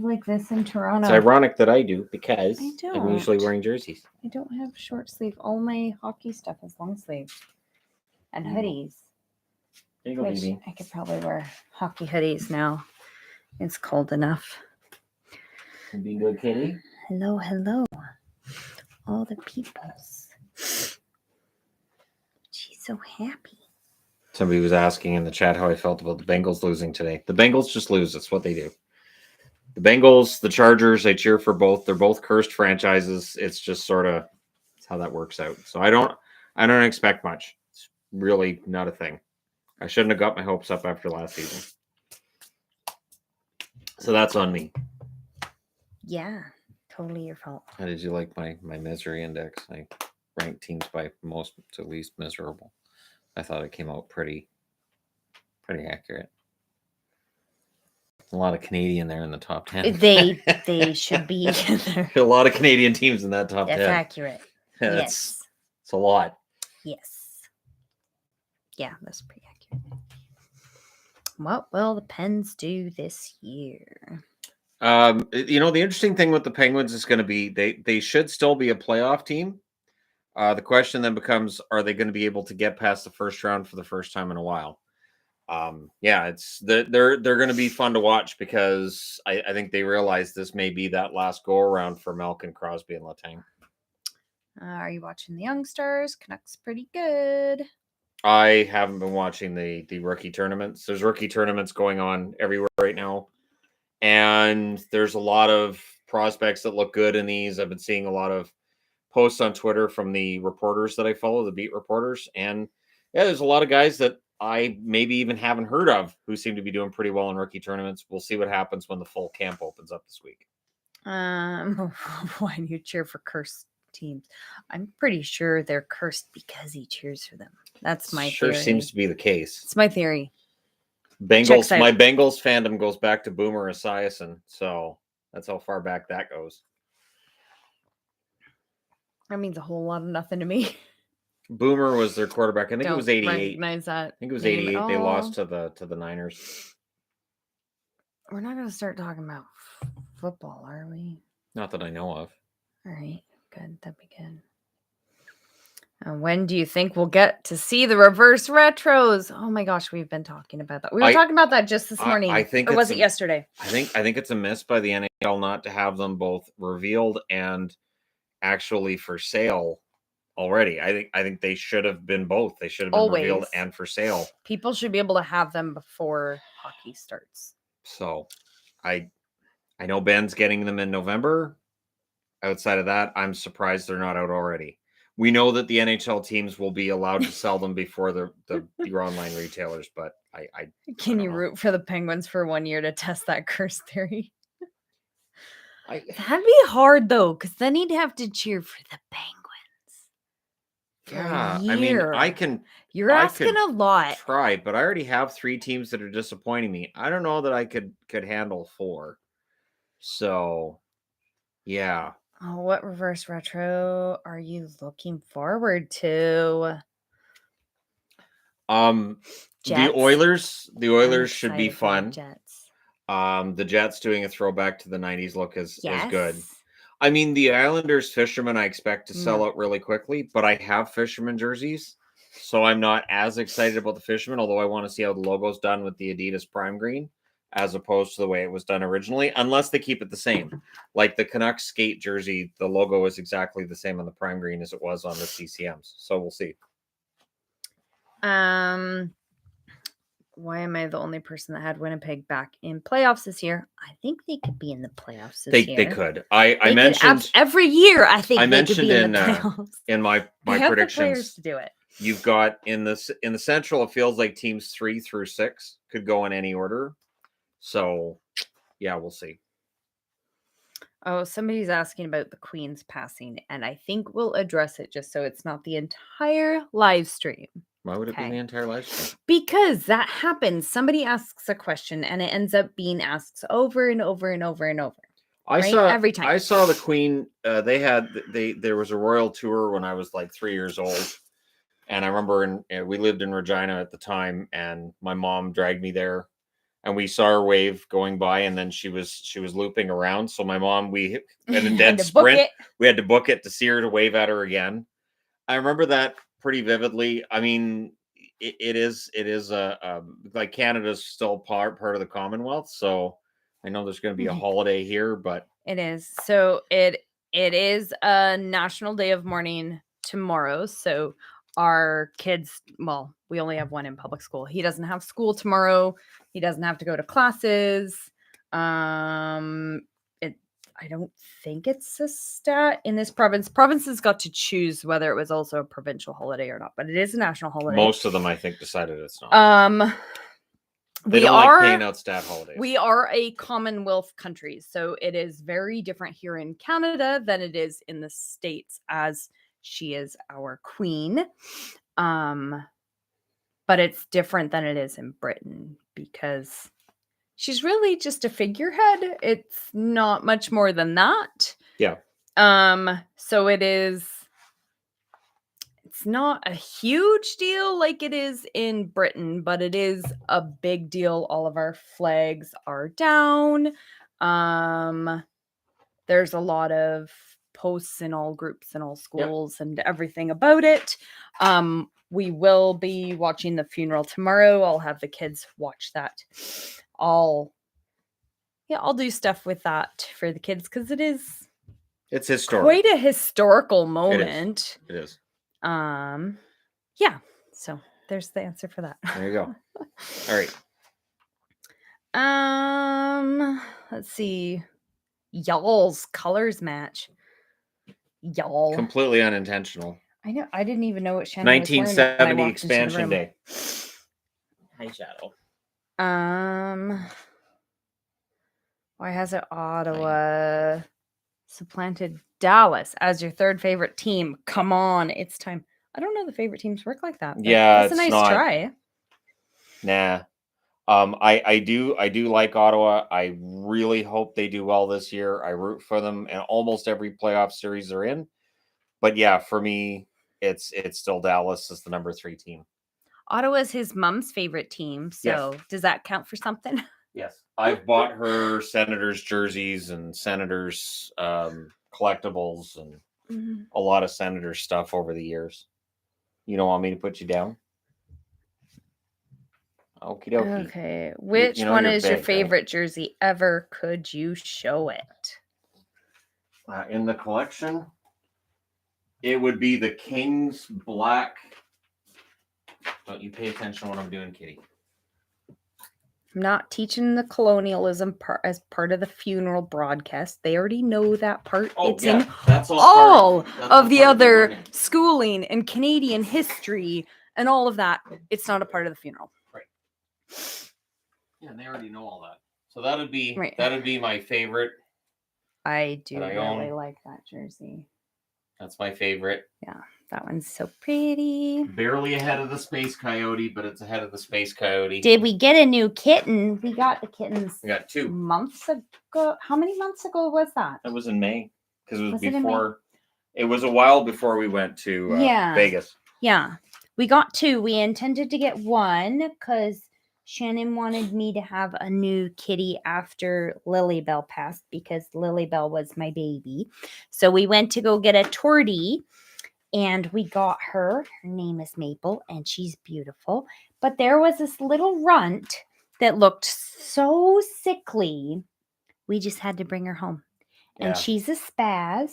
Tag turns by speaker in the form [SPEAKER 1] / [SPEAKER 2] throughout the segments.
[SPEAKER 1] like this in Toronto.
[SPEAKER 2] It's ironic that I do because
[SPEAKER 1] I
[SPEAKER 2] I'm
[SPEAKER 1] don't.
[SPEAKER 2] usually wearing jerseys.
[SPEAKER 1] I don't have short sleeve. All my hockey stuff is long sleeve. And hoodies.
[SPEAKER 2] There you go,
[SPEAKER 1] Which
[SPEAKER 2] baby.
[SPEAKER 1] I could probably wear hockey hoodies now. It's cold enough.
[SPEAKER 2] You being good, kitty?
[SPEAKER 1] Hello, hello. All the peoples. She's so happy.
[SPEAKER 2] Somebody was asking in the chat how I felt about the Bengals losing today. The Bengals just lose. That's what they do. The Bengals, the Chargers, I cheer for both. They're both cursed franchises. It's just sort of how that works out. So I don't expect much. It's really not a thing. I shouldn't have got my hopes up after last season. So that's on me.
[SPEAKER 1] Yeah, totally your fault.
[SPEAKER 2] How did you like my misery index? I ranked teams by most to least miserable. I thought it came out pretty accurate. A lot of Canadian there in the top 10.
[SPEAKER 1] They should be there.
[SPEAKER 2] A lot of Canadian teams in that top 10.
[SPEAKER 1] That's accurate.
[SPEAKER 2] Yes. It's a lot.
[SPEAKER 1] Yes. Yeah, that's pretty accurate. What will the Pens do this year?
[SPEAKER 2] The interesting thing with the Penguins is going to be they should still be a playoff team. The question then becomes, are they going to be able to get past the first round for the first time in a while? They're going to be fun to watch because I think they realize this may be that last go around for Malkin, Crosby, and Letang.
[SPEAKER 1] Are you watching the Youngsters? Canucks pretty good.
[SPEAKER 2] I haven't been watching the rookie tournaments. There's rookie tournaments going on everywhere right now. And there's a lot of prospects that look good in these. I've been seeing a lot of posts on Twitter from the reporters that I follow, the beat reporters. And yeah, there's a lot of guys that I maybe even haven't heard of who seem to be doing pretty well in rookie tournaments. We'll see what happens when the full camp opens up this week.
[SPEAKER 1] Why do you cheer for cursed teams? I'm pretty sure they're cursed because he cheers for them. That's my
[SPEAKER 2] theory. Sure seems to be the case.
[SPEAKER 1] It's my theory.
[SPEAKER 2] My Bengals fandom goes back to Boomer Esiason, so that's how far back that goes.
[SPEAKER 1] That means a whole lot of nothing to me.
[SPEAKER 2] Boomer was their quarterback. I think it was 88.
[SPEAKER 1] Recognize that.
[SPEAKER 2] I think it was 88. They lost to the Niners.
[SPEAKER 1] We're not going to start talking about football, are we?
[SPEAKER 2] Not that I know of.
[SPEAKER 1] All right, good. That'd be good. When do you think we'll get to see the reverse retros? Oh my gosh, we've been talking about that. We were talking about that just this morning.
[SPEAKER 2] I think,
[SPEAKER 1] or was it yesterday?
[SPEAKER 2] I think it's a miss by the NHL not to have them both revealed and actually for sale already. I think they should have been both. They should have been revealed and for sale.
[SPEAKER 1] People should be able to have them before hockey starts.
[SPEAKER 2] So, I know Ben's getting them in November. Outside of that, I'm surprised they're not out already. We know that the NHL teams will be allowed to sell them before your online retailers, but
[SPEAKER 1] Can you root for the Penguins for 1 year to test that curse theory? That'd be hard though, because then he'd have to cheer for the Penguins.
[SPEAKER 2] Yeah, I mean,
[SPEAKER 1] You're asking a lot.
[SPEAKER 2] Try, but I already have 3 teams that are disappointing me. I don't know that I could handle 4. So, yeah.
[SPEAKER 1] Oh, what reverse retro are you looking forward to?
[SPEAKER 2] The Oilers should be fun.
[SPEAKER 1] Jets.
[SPEAKER 2] The Jets doing a throwback to the 90s look is good. I mean, the Islanders Fisherman I expect to sell out really quickly, but I have Fisherman jerseys, so I'm not as excited about the Fisherman, although I want to see how the logo's done with the Adidas Prime Green as opposed to the way it was done originally, unless they keep it the same. Like the Canucks skate jersey, the logo is exactly the same on the Prime Green as it was on the CCMs, so we'll see.
[SPEAKER 1] Why am I the only person that had Winnipeg back in playoffs this year? I think they could be in the playoffs this year.
[SPEAKER 2] They could. I mentioned
[SPEAKER 1] every year. I think they could be in the playoffs.
[SPEAKER 2] In my
[SPEAKER 1] they
[SPEAKER 2] predictions,
[SPEAKER 1] have the players to do it.
[SPEAKER 2] You've got in the Central. It feels like teams 3 through 6 could go in any order. So, yeah, we'll see.
[SPEAKER 1] Oh, somebody's asking about the Queen's passing, and I think we'll address it just so it's not the entire live stream.
[SPEAKER 2] Why would it be the entire live stream?
[SPEAKER 1] Because that happens. Somebody asks a question, and it ends up being asked over and over and over and over. Every time.
[SPEAKER 2] I saw the Queen. There was a royal tour when I was like 3 years old, and I remember we lived in Regina at the time, and my mom dragged me there. and we saw her wave going by, and then she was looping around. So my mom, we had a dead sprint. We had to book it to see her to wave at her again. I remember that pretty vividly. I mean, it is like Canada's still part of the Commonwealth, so I know there's going to be a holiday here, but
[SPEAKER 1] it is. So it is a National Day of Mourning tomorrow. So our kids, well, we only have one in public school. He doesn't have school tomorrow. He doesn't have to go to classes. I don't think it's a stat in this province. Provinces got to choose whether it was also a provincial holiday or not, but it is a national holiday.
[SPEAKER 2] Most of them, I think, decided it's not. They don't like paying out stat holidays.
[SPEAKER 1] We are a Commonwealth country, so it is very different here in Canada than it is in the States, as she is our queen. But it's different than it is in Britain because she's really just a figurehead. It's not much more than that.
[SPEAKER 2] Yeah.
[SPEAKER 1] So it's not a huge deal like it is in Britain, but it is a big deal. All of our flags are down. There's a lot of posts in all groups and all schools and everything about it. We will be watching the funeral tomorrow. I'll have the kids watch that. I'll do stuff with that for the kids because
[SPEAKER 2] it's historic.
[SPEAKER 1] Quite a historical moment.
[SPEAKER 2] It is.
[SPEAKER 1] Yeah. So there's the answer for that.
[SPEAKER 2] There you go. All
[SPEAKER 1] right. Let's see. Y'all's colors match. Y'all.
[SPEAKER 2] Completely unintentional.
[SPEAKER 1] I know. I didn't even know what Shannon
[SPEAKER 2] 1970 expansion day.
[SPEAKER 3] Hi, Shadow.
[SPEAKER 1] Why has it Ottawa supplanted Dallas as your third favorite team? Come on, it's time. I don't know the favorite teams work like that.
[SPEAKER 2] Yeah,
[SPEAKER 1] it's a nice try.
[SPEAKER 2] Nah. I do like Ottawa. I really hope they do well this year. I root for them in almost every playoff series they're in. But yeah, for me, it's still Dallas as the number 3 team.
[SPEAKER 1] Ottawa's his mom's favorite team. So does that count for something?
[SPEAKER 2] Yes. I've bought her Senators jerseys and Senators collectibles and a lot of Senators stuff over the years. You don't want me to put you down? Okie dokie.
[SPEAKER 1] Okay. Which one is your favorite jersey ever? Could you show it?
[SPEAKER 2] In the collection, it would be the Kings black. Don't you pay attention to what I'm doing, Kitty.
[SPEAKER 1] I'm not teaching the colonialism part as part of the funeral broadcast. They already know that part. It's in all of the other schooling and Canadian history and all of that. It's not a part of the funeral.
[SPEAKER 2] Right. Yeah, and they already know all that. So that'd be my favorite.
[SPEAKER 1] I do really like that jersey.
[SPEAKER 2] That's my favorite.
[SPEAKER 1] Yeah, that one's so pretty.
[SPEAKER 2] Barely ahead of the Space Coyote, but it's ahead of the Space Coyote.
[SPEAKER 1] Did we get a new kitten? We got the kittens.
[SPEAKER 2] We got 2
[SPEAKER 1] months ago. How many months ago was that?
[SPEAKER 2] It was in May because it was before. It was a while before we went to Vegas.
[SPEAKER 1] Yeah, we got 2. We intended to get 1 because Shannon wanted me to have a new kitty after Lilybell passed because Lilybell was my baby. So we went to go get a tortie and we got her. Her name is Maple and she's beautiful. But there was this little runt that looked so sickly. We just had to bring her home. And she's a spaz.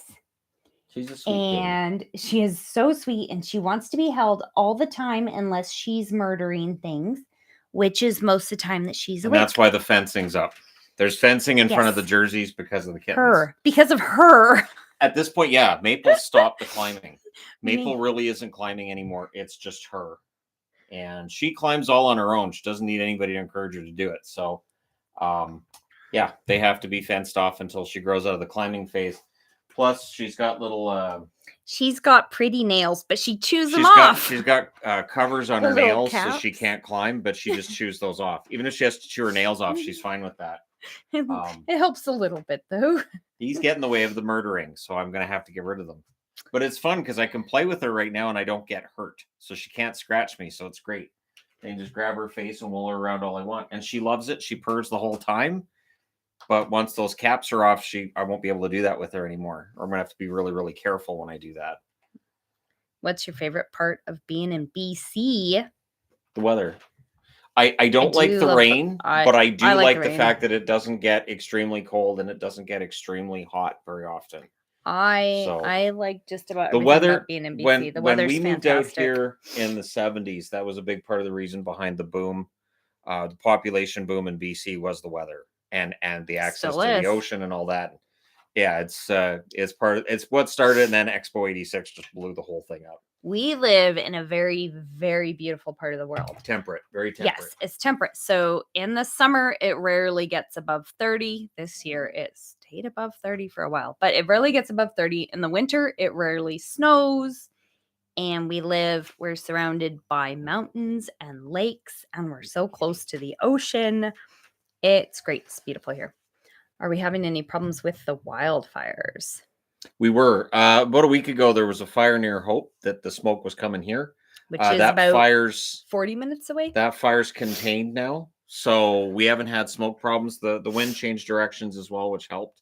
[SPEAKER 2] She's a sweet
[SPEAKER 1] and she is so sweet and she wants to be held all the time unless she's murdering things. Which is most of the time that she's awake.
[SPEAKER 2] And that's why the fencing's up. There's fencing in front of the jerseys because of the kittens.
[SPEAKER 1] Because of her.
[SPEAKER 2] At this point, Maple stopped the climbing. Maple really isn't climbing anymore. It's just her. And she climbs all on her own. She doesn't need anybody to encourage her to do it. So, they have to be fenced off until she grows out of the climbing phase. Plus, she's got little...
[SPEAKER 1] she's got pretty nails, but she chews them off.
[SPEAKER 2] She's got covers on her nails, so she can't climb, but she just chews those off. Even if she has to chew her nails off, she's fine with that.
[SPEAKER 1] It helps a little bit, though.
[SPEAKER 2] He's getting in the way of the murdering, so I'm going to have to get rid of them. But it's fun because I can play with her right now and I don't get hurt. So she can't scratch me, so it's great. and just grab her face and roll her around all I want. And she loves it. She purrs the whole time. But once those caps are off, I won't be able to do that with her anymore. Or I'm going to have to be really, really careful when I do that.
[SPEAKER 1] What's your favorite part of being in BC?
[SPEAKER 2] The weather. I don't like the rain, but I do like the fact that it doesn't get extremely cold and it doesn't get extremely hot very often.
[SPEAKER 1] I like just about
[SPEAKER 2] the
[SPEAKER 1] everything
[SPEAKER 2] weather
[SPEAKER 1] about being in BC.
[SPEAKER 2] When we moved out here in the 70s, that was a big part of the reason behind the boom. The population boom in BC was the weather and the access to the ocean and all that. Yeah, it's what started, and then Expo 86 just blew the whole thing up.
[SPEAKER 1] We live in a very, very beautiful part of the world.
[SPEAKER 2] Temperate, very temperate.
[SPEAKER 1] Yes, it's temperate. So in the summer, it rarely gets above 30. This year, it stayed above 30 for a while, but it rarely gets above 30. In the winter, it rarely snows. And we're surrounded by mountains and lakes, and we're so close to the ocean. It's great. It's beautiful here. Are we having any problems with the wildfires?
[SPEAKER 2] We were. About a week ago, there was a fire near Hope that the smoke was coming here.
[SPEAKER 1] Which is about
[SPEAKER 2] fire's
[SPEAKER 1] 40 minutes away.
[SPEAKER 2] That fire's contained now. So we haven't had smoke problems. The wind changed directions as well, which helped.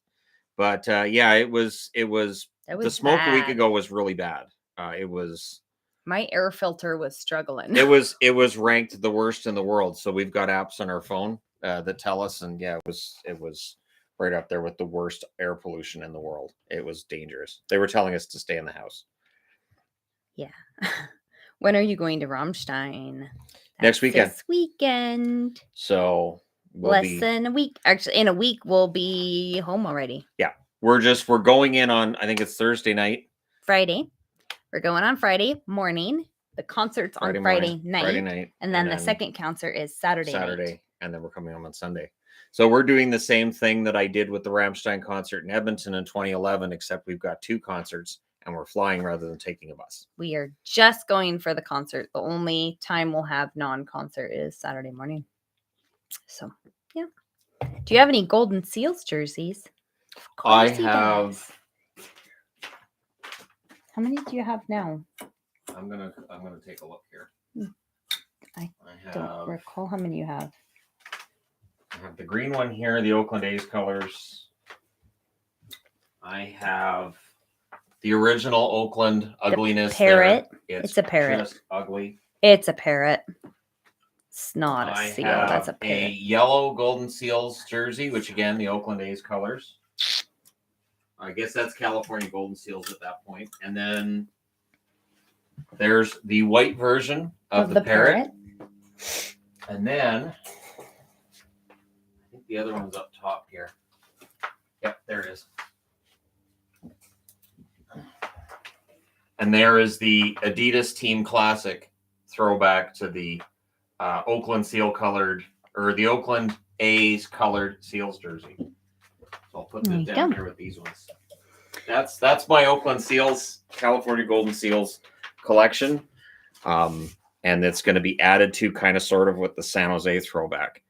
[SPEAKER 2] But yeah, it was the smoke bad. A week ago was really bad. It was.
[SPEAKER 1] My air filter was struggling.
[SPEAKER 2] It was ranked the worst in the world. So we've got apps on our phone that tell us, and yeah, it was right up there with the worst air pollution in the world. It was dangerous. They were telling us to stay in the house.
[SPEAKER 1] Yeah. When are you going to Rammstein?
[SPEAKER 2] Next weekend.
[SPEAKER 1] This weekend.
[SPEAKER 2] So
[SPEAKER 1] less than a week. Actually, in a week we'll be home already.
[SPEAKER 2] Yeah. We're going in on, I think it's Thursday night.
[SPEAKER 1] Friday. We're going on Friday morning. The concert's on Friday night. And then the second concert is Saturday night.
[SPEAKER 2] And then we're coming home on Sunday. So we're doing the same thing that I did with the Rammstein concert in Edmonton in 2011, except we've got 2 concerts and we're flying rather than taking a bus.
[SPEAKER 1] We are just going for the concert. The only time we'll have non-concert is Saturday morning. So, yeah. Do you have any Golden Seals jerseys?
[SPEAKER 2] I have.
[SPEAKER 1] How many do you have now?
[SPEAKER 2] I'm gonna take a look here.
[SPEAKER 1] I don't recall how many you have.
[SPEAKER 2] I have the green one here, the Oakland A's colors. I have the original Oakland ugliness.
[SPEAKER 1] Parrot. It's a parrot.
[SPEAKER 2] Just ugly.
[SPEAKER 1] It's a parrot. It's not a seal. That's a parrot.
[SPEAKER 2] A yellow Golden Seals jersey, which again, the Oakland A's colors. I guess that's California Golden Seals at that point. And then there's the white version of the parrot. And then I think the other one's up top here. Yep, there it is. And there is the Adidas Team Classic throwback to the Oakland Seal colored, or the Oakland A's colored Seals jersey. So I'll put this down here with these ones. That's my Oakland Seals, California Golden Seals collection. And it's going to be added to kind of sort of with the San Jose throwback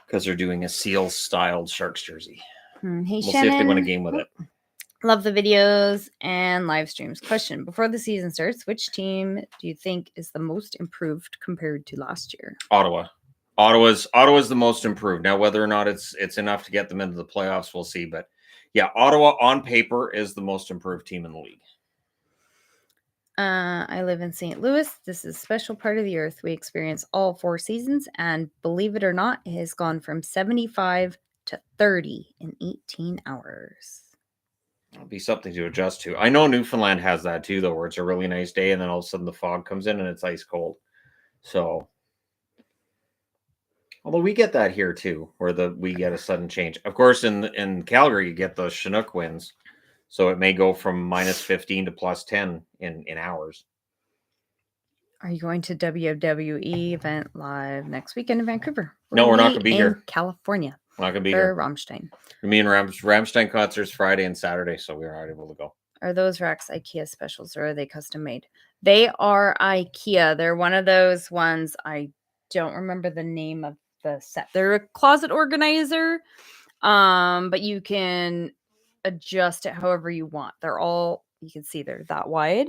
[SPEAKER 2] because they're doing a Seals styled Sharks jersey.
[SPEAKER 1] Hey,
[SPEAKER 2] we'll
[SPEAKER 1] Shannon,
[SPEAKER 2] see if they win a game with it.
[SPEAKER 1] Love the videos and live streams. Question: before the season starts, which team do you think is the most improved compared to last year?
[SPEAKER 2] Ottawa. Ottawa's the most improved. Now, whether or not it's enough to get them into the playoffs, we'll see. But yeah, Ottawa on paper is the most improved team in the league.
[SPEAKER 1] I live in St. Louis. This is a special part of the earth. We experience all 4 seasons, and believe it or not, it has gone from 75 to 30 in 18 hours.
[SPEAKER 2] It'll be something to adjust to. I know Newfoundland has that too, though, where it's a really nice day and then all of a sudden the fog comes in and it's ice cold. So, although we get that here too, where we get a sudden change. Of course, in Calgary, you get those Chinook winds, so it may go from minus 15 to plus 10 in hours.
[SPEAKER 1] Are you going to WWE event live next weekend in Vancouver?
[SPEAKER 2] No, we're not going to be here.
[SPEAKER 1] California.
[SPEAKER 2] We're not going to be
[SPEAKER 1] for
[SPEAKER 2] here.
[SPEAKER 1] Rammstein.
[SPEAKER 2] Me and Rammstein concerts Friday and Saturday, so we are not able to go.
[SPEAKER 1] Are those racks IKEA specials or are they custom made? They are IKEA. They're one of those ones. I don't remember the name of the set. They're a closet organizer, but you can adjust it however you want. They're all, you can see they're that wide,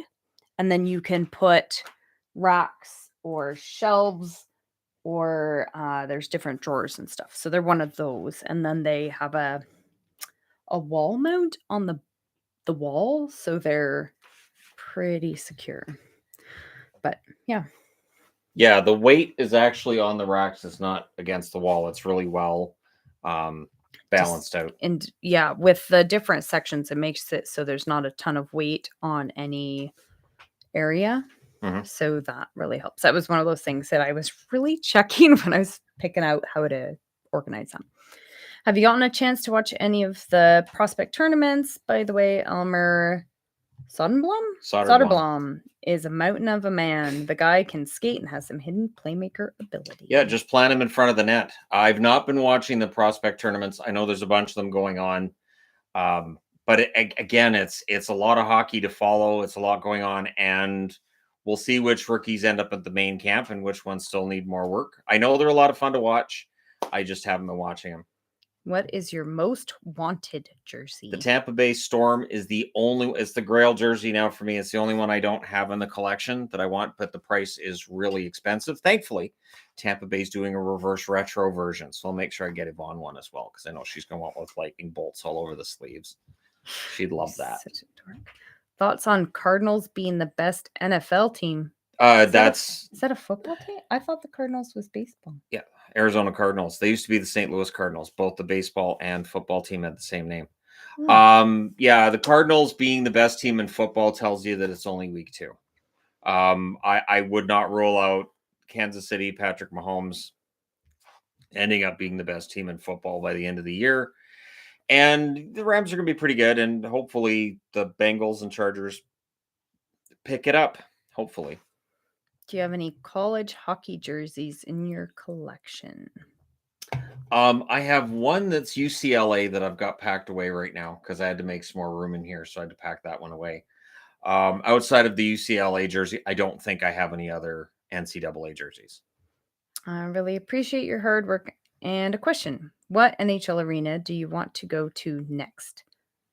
[SPEAKER 1] and then you can put racks or shelves or there's different drawers and stuff. So they're one of those. And then they have a wall mount on the wall, so they're pretty secure. But yeah.
[SPEAKER 2] Yeah, the weight is actually on the racks. It's not against the wall. It's really well balanced out.
[SPEAKER 1] And yeah, with the different sections, it makes it so there's not a ton of weight on any area.
[SPEAKER 2] Mhm.
[SPEAKER 1] So that really helps. That was one of those things that I was really checking when I was picking out how to organize them. Have you gotten a chance to watch any of the prospect tournaments? By the way, Elmer Soderblom is a mountain of a man. The guy can skate and has some hidden playmaker ability.
[SPEAKER 2] Yeah, just plant him in front of the net. I've not been watching the prospect tournaments. I know there's a bunch of them going on. But again, it's a lot of hockey to follow. It's a lot going on, and we'll see which rookies end up at the main camp and which ones still need more work. I know they're a lot of fun to watch. I just haven't been watching them.
[SPEAKER 1] What is your most wanted jersey?
[SPEAKER 2] The Tampa Bay Storm is it's the Grail jersey now for me. It's the only one I don't have in the collection that I want, but the price is really expensive. Thankfully, Tampa Bay's doing a reverse retro version, so I'll make sure I get Yvonne one as well, because I know she's going to want with lightning bolts all over the sleeves. She'd love that.
[SPEAKER 1] Such a dork. Thoughts on Cardinals being the best NFL team?
[SPEAKER 2] Is
[SPEAKER 1] that a football team? I thought the Cardinals was baseball.
[SPEAKER 2] Yeah, Arizona Cardinals. They used to be the St. Louis Cardinals. Both the baseball and football team had the same name. Yeah, the Cardinals being the best team in football tells you that it's only week 2. I would not rule out Kansas City, Patrick Mahomes ending up being the best team in football by the end of the year. And the Rams are going to be pretty good, and hopefully the Bengals and Chargers pick it up, hopefully.
[SPEAKER 1] Do you have any college hockey jerseys in your collection?
[SPEAKER 2] I have one that's UCLA that I've got packed away right now because I had to make some more room in here, so I had to pack that one away. Outside of the UCLA jersey, I don't think I have any other NCAA jerseys.
[SPEAKER 1] I really appreciate your hard work. And a question: what NHL arena do you want to go to next?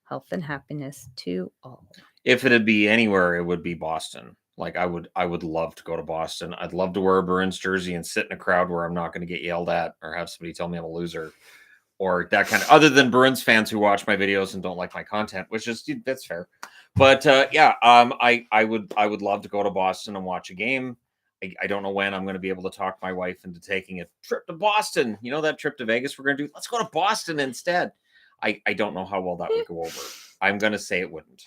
[SPEAKER 1] Health and happiness to all.
[SPEAKER 2] If it'd be anywhere, it would be Boston. Like I would love to go to Boston. I'd love to wear a Bruins jersey and sit in a crowd where I'm not going to get yelled at or have somebody tell me I'm a loser, or that kind of. Other than Bruins fans who watch my videos and don't like my content, which is that's fair. But I would love to go to Boston and watch a game. I don't know when I'm going to be able to talk my wife into taking a trip to Boston. You know, that trip to Vegas we're going to do? Let's go to Boston instead. I don't know how well that would go over. I'm going to say it wouldn't.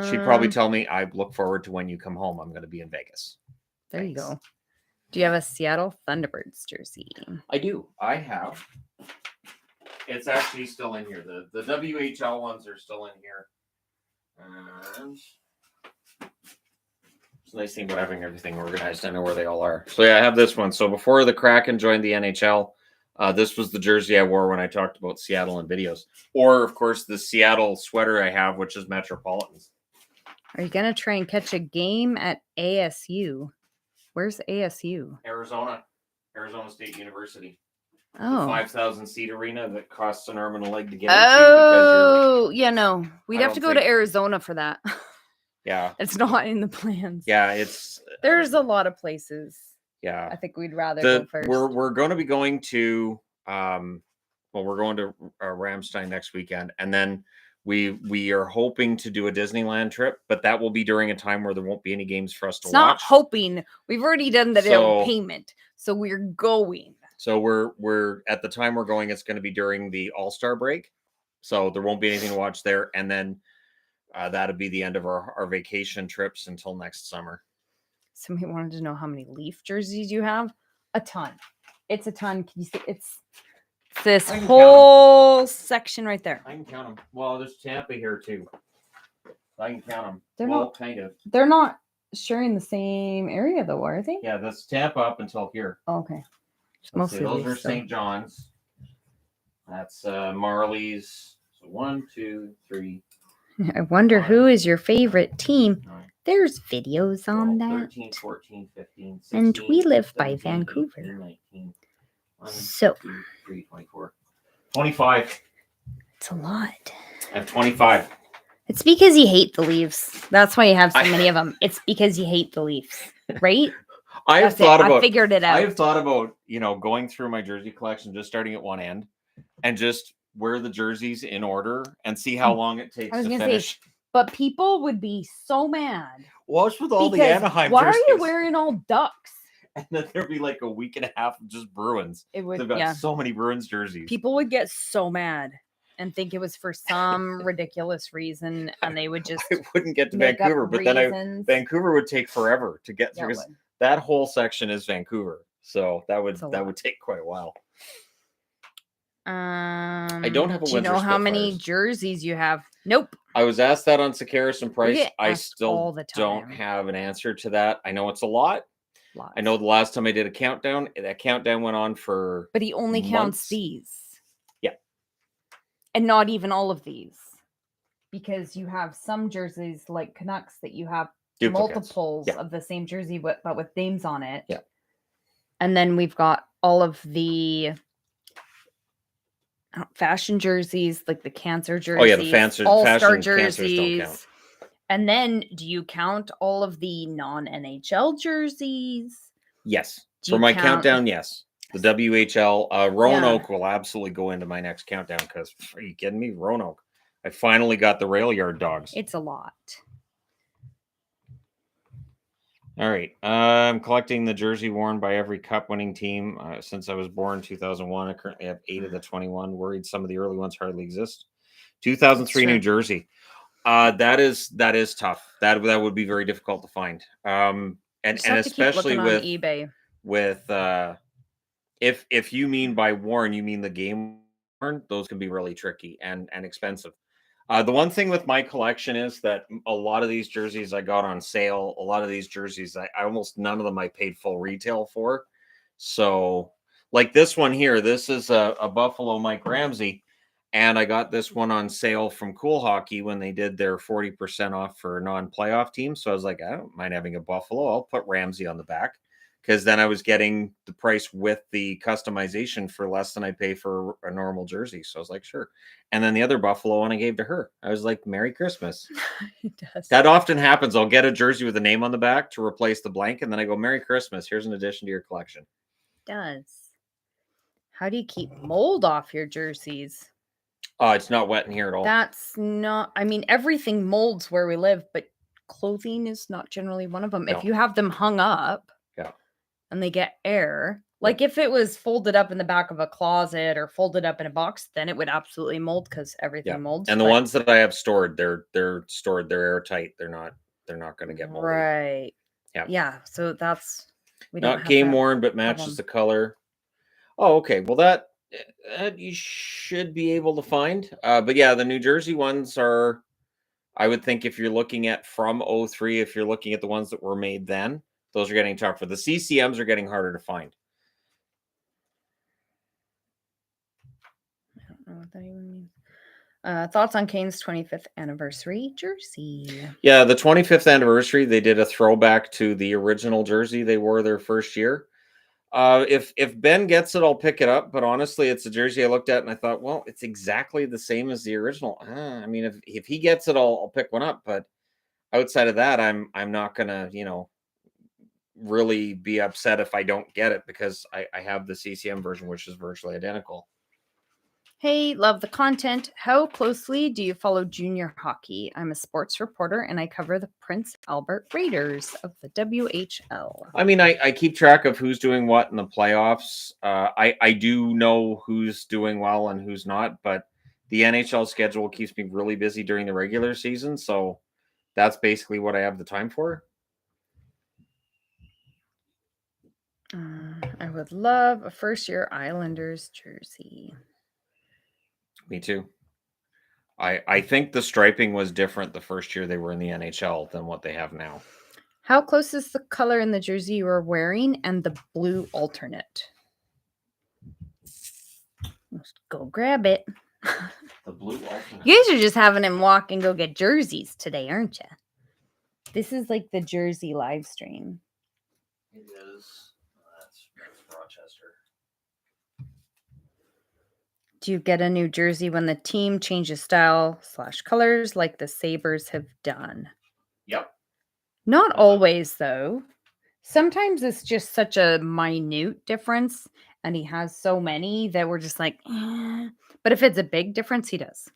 [SPEAKER 2] She'd probably tell me, I look forward to when you come home. I'm going to be in Vegas.
[SPEAKER 1] There you go. Do you have a Seattle Thunderbirds jersey?
[SPEAKER 2] I do. I have. It's actually still in here. The WHL ones are still in here. And it's a nice thing about having everything organized. I know where they all are. So yeah, I have this one. So before the Kraken joined the NHL, this was the jersey I wore when I talked about Seattle in videos. Or, of course, the Seattle sweater I have, which is Metropolitans.
[SPEAKER 1] Are you going to try and catch a game at ASU? Where's ASU?
[SPEAKER 2] Arizona State University.
[SPEAKER 1] Oh.
[SPEAKER 2] The 5,000 seat arena that costs an arm and a leg to get
[SPEAKER 1] into. No. We'd have to go to Arizona for that.
[SPEAKER 2] Yeah.
[SPEAKER 1] It's not in the plans.
[SPEAKER 2] Yeah,
[SPEAKER 1] there's a lot of places.
[SPEAKER 2] Yeah.
[SPEAKER 1] I think we'd rather go first.
[SPEAKER 2] We're going to be going to we're going to Ramstein next weekend, and then we are hoping to do a Disneyland trip, but that will be during a time where there won't be any games for us to watch. It's not
[SPEAKER 1] hoping. We've already done the down payment, so we're going.
[SPEAKER 2] So we're at the time we're going, it's going to be during the All-Star break, so there won't be anything to watch there, and then that'll be the end of our vacation trips until next summer.
[SPEAKER 1] Somebody wanted to know how many Leaf jerseys you have. A ton. It's a ton. Can you see? It's this whole section right there.
[SPEAKER 2] I can count them. Well, there's Tampa here too. I can count them. Kind of.
[SPEAKER 1] They're not sharing the same area though, are they?
[SPEAKER 2] Yeah, that's Tampa up until here.
[SPEAKER 1] Oh, okay.
[SPEAKER 2] Mostly those are St. John's. That's Marley's. So 1, 2, 3.
[SPEAKER 1] I wonder who is your favorite team. 9. There's videos on
[SPEAKER 2] 12,
[SPEAKER 1] that.
[SPEAKER 2] 13, 14, 15, 16,
[SPEAKER 1] and we live
[SPEAKER 2] 17,
[SPEAKER 1] by Vancouver.
[SPEAKER 2] 18, 19, 1,
[SPEAKER 1] so
[SPEAKER 2] 2, 3, 24. 25.
[SPEAKER 1] It's a lot.
[SPEAKER 2] I have 25.
[SPEAKER 1] It's because you hate the Leafs. That's why you have so many of them. It's because you hate the Leafs, right?
[SPEAKER 2] I
[SPEAKER 1] figured it out.
[SPEAKER 2] I've thought about, going through my jersey collection, just starting at one end and just wear the jerseys in order and see how long it takes to finish.
[SPEAKER 1] But people would be so mad.
[SPEAKER 2] What's with all the Anaheim
[SPEAKER 1] why
[SPEAKER 2] jerseys?
[SPEAKER 1] Why are you wearing all Ducks?
[SPEAKER 2] And then there'd be like a week and a half of just Bruins. They've got so many Bruins jerseys.
[SPEAKER 1] People would get so mad and think it was for some ridiculous reason, and they would just.
[SPEAKER 2] I wouldn't get to Vancouver, but then Vancouver would take forever to get through. Because that whole section is Vancouver, so that would take quite a while. I don't have a.
[SPEAKER 1] Do you know how many jerseys you have? Nope.
[SPEAKER 2] I was asked that on Sakaris and Price. I still don't have an answer to that. I know it's a lot. I know the last time I did a countdown, that countdown went on for.
[SPEAKER 1] But he only counts these.
[SPEAKER 2] Yeah.
[SPEAKER 1] And not even all of these, because you have some jerseys like Canucks that you have multiples of the same jersey, but with names on it.
[SPEAKER 2] Yeah.
[SPEAKER 1] And then we've got all of the fashion jerseys, like the cancer jerseys.
[SPEAKER 2] Oh yeah, the
[SPEAKER 1] all-star jerseys. Don't count. And then, do you count all of the non-NHL jerseys?
[SPEAKER 2] Yes. For my countdown, yes. The WHL, Roanoke will absolutely go into my next countdown because, are you kidding me? Roanoke. I finally got the rail yard dogs.
[SPEAKER 1] It's a lot.
[SPEAKER 2] All right. I'm collecting the jersey worn by every cup-winning team since I was born in 2001. I currently have 8 of the 21. Worried some of the early ones hardly exist. 2003 New Jersey. That is tough. That would be very difficult to find. And especially with
[SPEAKER 1] eBay.
[SPEAKER 2] With if you mean by worn, you mean the game worn, those can be really tricky and expensive. The one thing with my collection is that a lot of these jerseys I got on sale. A lot of these jerseys, I almost none of them I paid full retail for. So, like this one here, this is a Buffalo Mike Ramsey. And I got this one on sale from Cool Hockey when they did their 40% off for non-playoff teams. So I was like, I don't mind having a Buffalo. I'll put Ramsey on the back. Because then I was getting the price with the customization for less than I pay for a normal jersey. So I was like, sure. And then the other Buffalo one I gave to her. I was like, Merry Christmas.
[SPEAKER 1] It does.
[SPEAKER 2] That often happens. I'll get a jersey with a name on the back to replace the blank. And then I go, Merry Christmas. Here's an addition to your collection.
[SPEAKER 1] It does. How do you keep mold off your jerseys?
[SPEAKER 2] It's not wet in here at all.
[SPEAKER 1] That's not, I mean, everything molds where we live, but clothing is not generally one of them. No. If you have them hung up and they get air, like if it was folded up in the back of a closet or folded up in a box, then it would absolutely mold because everything molds.
[SPEAKER 2] And the ones that I have stored, they're stored, they're airtight. They're not going to get moldy.
[SPEAKER 1] Right.
[SPEAKER 2] Yeah.
[SPEAKER 1] Yeah. So that's,
[SPEAKER 2] we don't not game worn, but matches the color. Oh, okay. Well, that you should be able to find. But yeah, the New Jersey ones are, I would think if you're looking at from 03, if you're looking at the ones that were made then, those are getting tougher. The CCMs are getting harder to find.
[SPEAKER 1] I don't know what that even means. Thoughts on Kane's 25th anniversary jersey?
[SPEAKER 2] Yeah, the 25th anniversary, they did a throwback to the original jersey they wore their first year. If Ben gets it, I'll pick it up. But honestly, it's a jersey I looked at and I thought, well, it's exactly the same as the original. I mean, if he gets it, I'll pick one up. But outside of that, I'm not gonna, really be upset if I don't get it because I have the CCM version, which is virtually identical.
[SPEAKER 1] Hey, love the content. How closely do you follow junior hockey? I'm a sports reporter and I cover the Prince Albert Raiders of the WHL.
[SPEAKER 2] I mean, I keep track of who's doing what in the playoffs. I do know who's doing well and who's not, but the NHL schedule keeps me really busy during the regular season. So that's basically what I have the time for.
[SPEAKER 1] I would love a first-year Islanders jersey.
[SPEAKER 2] Me too. I think the striping was different the first year they were in the NHL than what they have now.
[SPEAKER 1] How close is the color in the jersey you are wearing and the blue alternate? Let's go grab it.
[SPEAKER 2] The blue alternate.
[SPEAKER 1] You guys are just having him walk and go get jerseys today, aren't you? This is like the jersey live stream.
[SPEAKER 2] It is. That's Rochester.
[SPEAKER 1] Do you get a new jersey when the team changes style/colors like the Sabres have done?
[SPEAKER 2] Yep.
[SPEAKER 1] Not always, though. Sometimes it's just such a minute difference, and he has so many that we're just like, eh. But if it's a big difference, he does.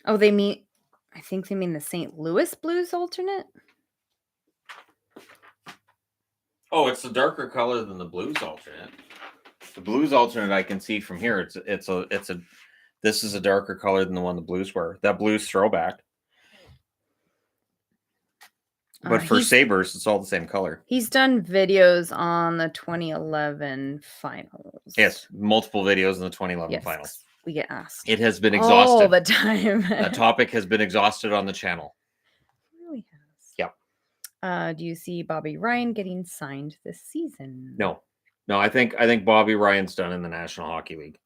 [SPEAKER 1] Oh, I think they mean the St. Louis Blues alternate.
[SPEAKER 2] Oh, it's a darker color than the Blues alternate. The Blues alternate I can see from here. This is a darker color than the one the Blues were. That Blues throwback. But for Sabres, it's all the same color.
[SPEAKER 1] He's done videos on the 2011 finals.
[SPEAKER 2] Yes, multiple videos in the 2011 finals.
[SPEAKER 1] We get asked.
[SPEAKER 2] It has been exhausted.
[SPEAKER 1] All the time.
[SPEAKER 2] That topic has been exhausted on the channel.
[SPEAKER 1] It really has.
[SPEAKER 2] Yep.
[SPEAKER 1] Do you see Bobby Ryan getting signed this season?
[SPEAKER 2] No. I think Bobby Ryan's done in the National Hockey League.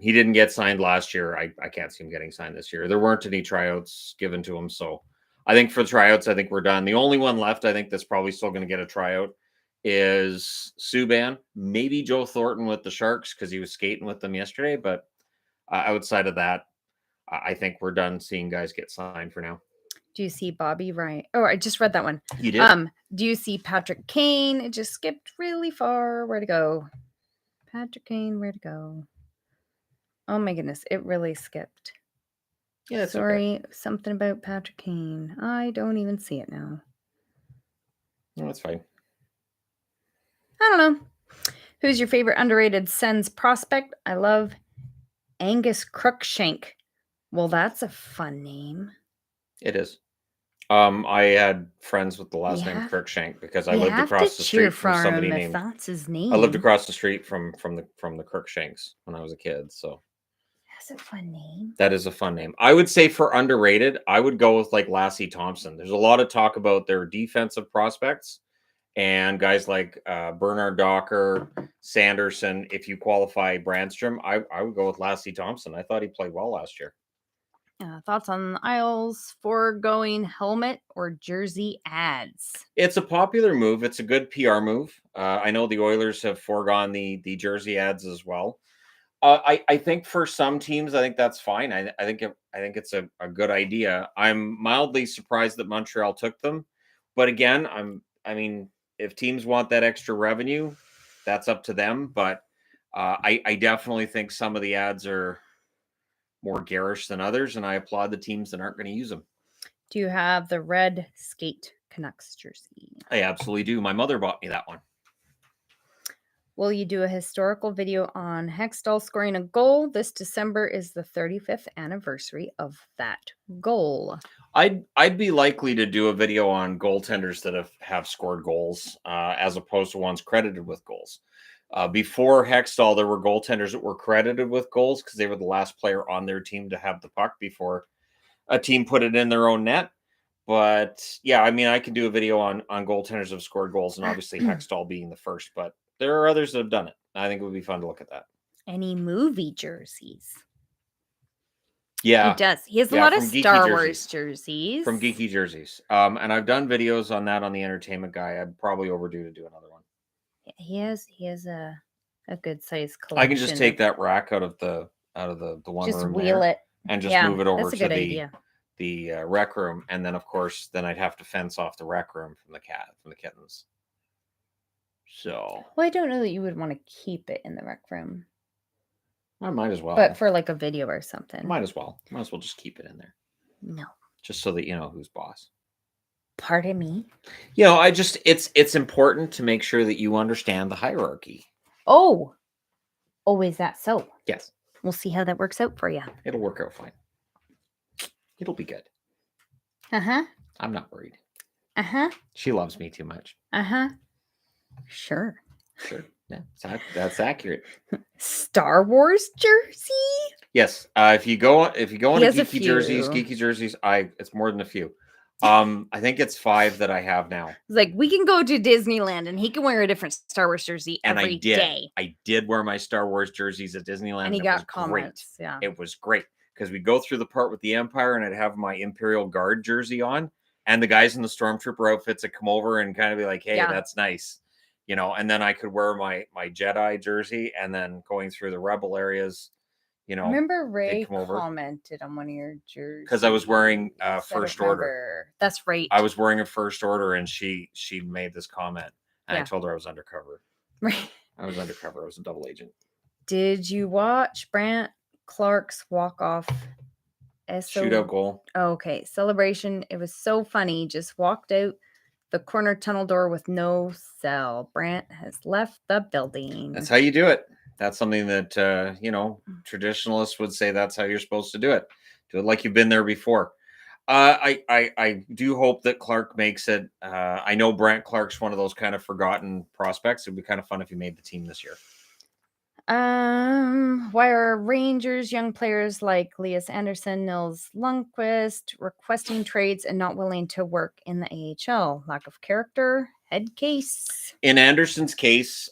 [SPEAKER 2] He didn't get signed last year. I can't see him getting signed this year. There weren't any tryouts given to him, so I think for the tryouts, I think we're done. The only one left, I think, that's probably still going to get a tryout is Subban. Maybe Joe Thornton with the Sharks because he was skating with them yesterday. But outside of that, I think we're done seeing guys get signed for now.
[SPEAKER 1] Do you see Bobby Ryan? Oh, I just read that one.
[SPEAKER 2] You did?
[SPEAKER 1] Do you see Patrick Kane? It just skipped really far. Where to go? Patrick Kane, where to go? Oh my goodness, it really skipped.
[SPEAKER 2] Yeah,
[SPEAKER 1] sorry.
[SPEAKER 2] Okay.
[SPEAKER 1] Something about Patrick Kane. I don't even see it now.
[SPEAKER 2] No, that's fine.
[SPEAKER 1] I don't know. Who's your favorite underrated Sens prospect? I love Angus Crookshank. Well, that's a fun name.
[SPEAKER 2] It is. I had friends with the last name Crookshank because I lived across the street from somebody named.
[SPEAKER 1] That's his name.
[SPEAKER 2] I lived across the street from the Crookshanks when I was a kid. So
[SPEAKER 1] that's a fun name.
[SPEAKER 2] That is a fun name. I would say for underrated, I would go with like Lassie Thompson. There's a lot of talk about their defensive prospects and guys like Bernard Docker, Sanderson. If you qualify Brandstrom, I would go with Lassie Thompson. I thought he played well last year.
[SPEAKER 1] Thoughts on the Isles foregoing helmet or jersey ads?
[SPEAKER 2] It's a popular move. It's a good PR move. I know the Oilers have foregone the jersey ads as well. I think for some teams, I think that's fine. I think it's a good idea. I'm mildly surprised that Montreal took them, but again, I mean, if teams want that extra revenue, that's up to them. But I definitely think some of the ads are more garish than others, and I applaud the teams that aren't going to use them.
[SPEAKER 1] Do you have the red skate Canucks jersey?
[SPEAKER 2] I absolutely do. My mother bought me that one.
[SPEAKER 1] Will you do a historical video on Hextall scoring a goal? This December is the 35th anniversary of that goal.
[SPEAKER 2] I'd be likely to do a video on goaltenders that have scored goals as opposed to ones credited with goals. Before Hextall, there were goaltenders that were credited with goals because they were the last player on their team to have the puck before a team put it in their own net. But yeah, I mean, I can do a video on goaltenders that have scored goals, and obviously Hextall being the first. But there are others that have done it. I think it would be fun to look at that.
[SPEAKER 1] Any movie jerseys?
[SPEAKER 2] Yeah,
[SPEAKER 1] he does. He has a lot of Star Wars jerseys.
[SPEAKER 2] From Geeky Jerseys. And I've done videos on that on the Entertainment Guy. I'm probably overdue to do another one.
[SPEAKER 1] He has a good size collection.
[SPEAKER 2] I can just take that rack out of the one
[SPEAKER 1] just
[SPEAKER 2] room
[SPEAKER 1] wheel it
[SPEAKER 2] and just move it over to the rec room, and then of course I'd have to fence off the rec room from the kittens. So
[SPEAKER 1] well, I don't know that you would want to keep it in the rec room.
[SPEAKER 2] I might as well.
[SPEAKER 1] But for like a video or something.
[SPEAKER 2] Might as well just keep it in there.
[SPEAKER 1] No.
[SPEAKER 2] Just so that you know who's boss.
[SPEAKER 1] Pardon me?
[SPEAKER 2] You know, it's important to make sure that you understand the hierarchy.
[SPEAKER 1] Oh, is that so?
[SPEAKER 2] Yes.
[SPEAKER 1] We'll see how that works out for you.
[SPEAKER 2] It'll work out fine. It'll be good.
[SPEAKER 1] Uh-huh.
[SPEAKER 2] I'm not worried.
[SPEAKER 1] Uh-huh.
[SPEAKER 2] She loves me too much.
[SPEAKER 1] Uh-huh. Sure.
[SPEAKER 2] Yeah, that's accurate.
[SPEAKER 1] Star Wars jersey?
[SPEAKER 2] Yes. If you go into Geeky Jerseys, it's more than a few. I think it's 5 that I have now.
[SPEAKER 1] It's like we can go to Disneyland and he can wear a different Star Wars jersey every day.
[SPEAKER 2] I did wear my Star Wars jerseys at Disneyland.
[SPEAKER 1] And he got comments.
[SPEAKER 2] Great. Yeah. It was great because we go through the part with the Empire and I'd have my Imperial Guard jersey on, and the guys in the Stormtrooper outfits would come over and kind of be like, "Hey, that's nice." You know, and then I could wear my Jedi jersey, and then going through the Rebel areas, you know,
[SPEAKER 1] Remember Ray
[SPEAKER 2] come over.
[SPEAKER 1] commented on one of your jerseys
[SPEAKER 2] because I was wearing
[SPEAKER 1] I don't
[SPEAKER 2] First Order.
[SPEAKER 1] remember. That's right.
[SPEAKER 2] I was wearing a First Order, and she made this comment, and I
[SPEAKER 1] Yeah.
[SPEAKER 2] told her I was undercover.
[SPEAKER 1] Right.
[SPEAKER 2] I was undercover. I was a double agent.
[SPEAKER 1] Did you watch Brant Clark's walk-off
[SPEAKER 2] Shootout goal?
[SPEAKER 1] Okay, celebration. It was so funny. Just walked out the corner tunnel door with no cell. Brant has left the building.
[SPEAKER 2] That's how you do it. That's something that you know, traditionalists would say that's how you're supposed to do it. Do it like you've been there before. I do hope that Clark makes it. I know Brant Clark's one of those kind of forgotten prospects. It'd be kind of fun if he made the team this year.
[SPEAKER 1] Why are Rangers young players like Elias Anderson, Nils Lundqvist requesting trades and not willing to work in the AHL? Lack of character, head case.
[SPEAKER 2] In Anderson's case,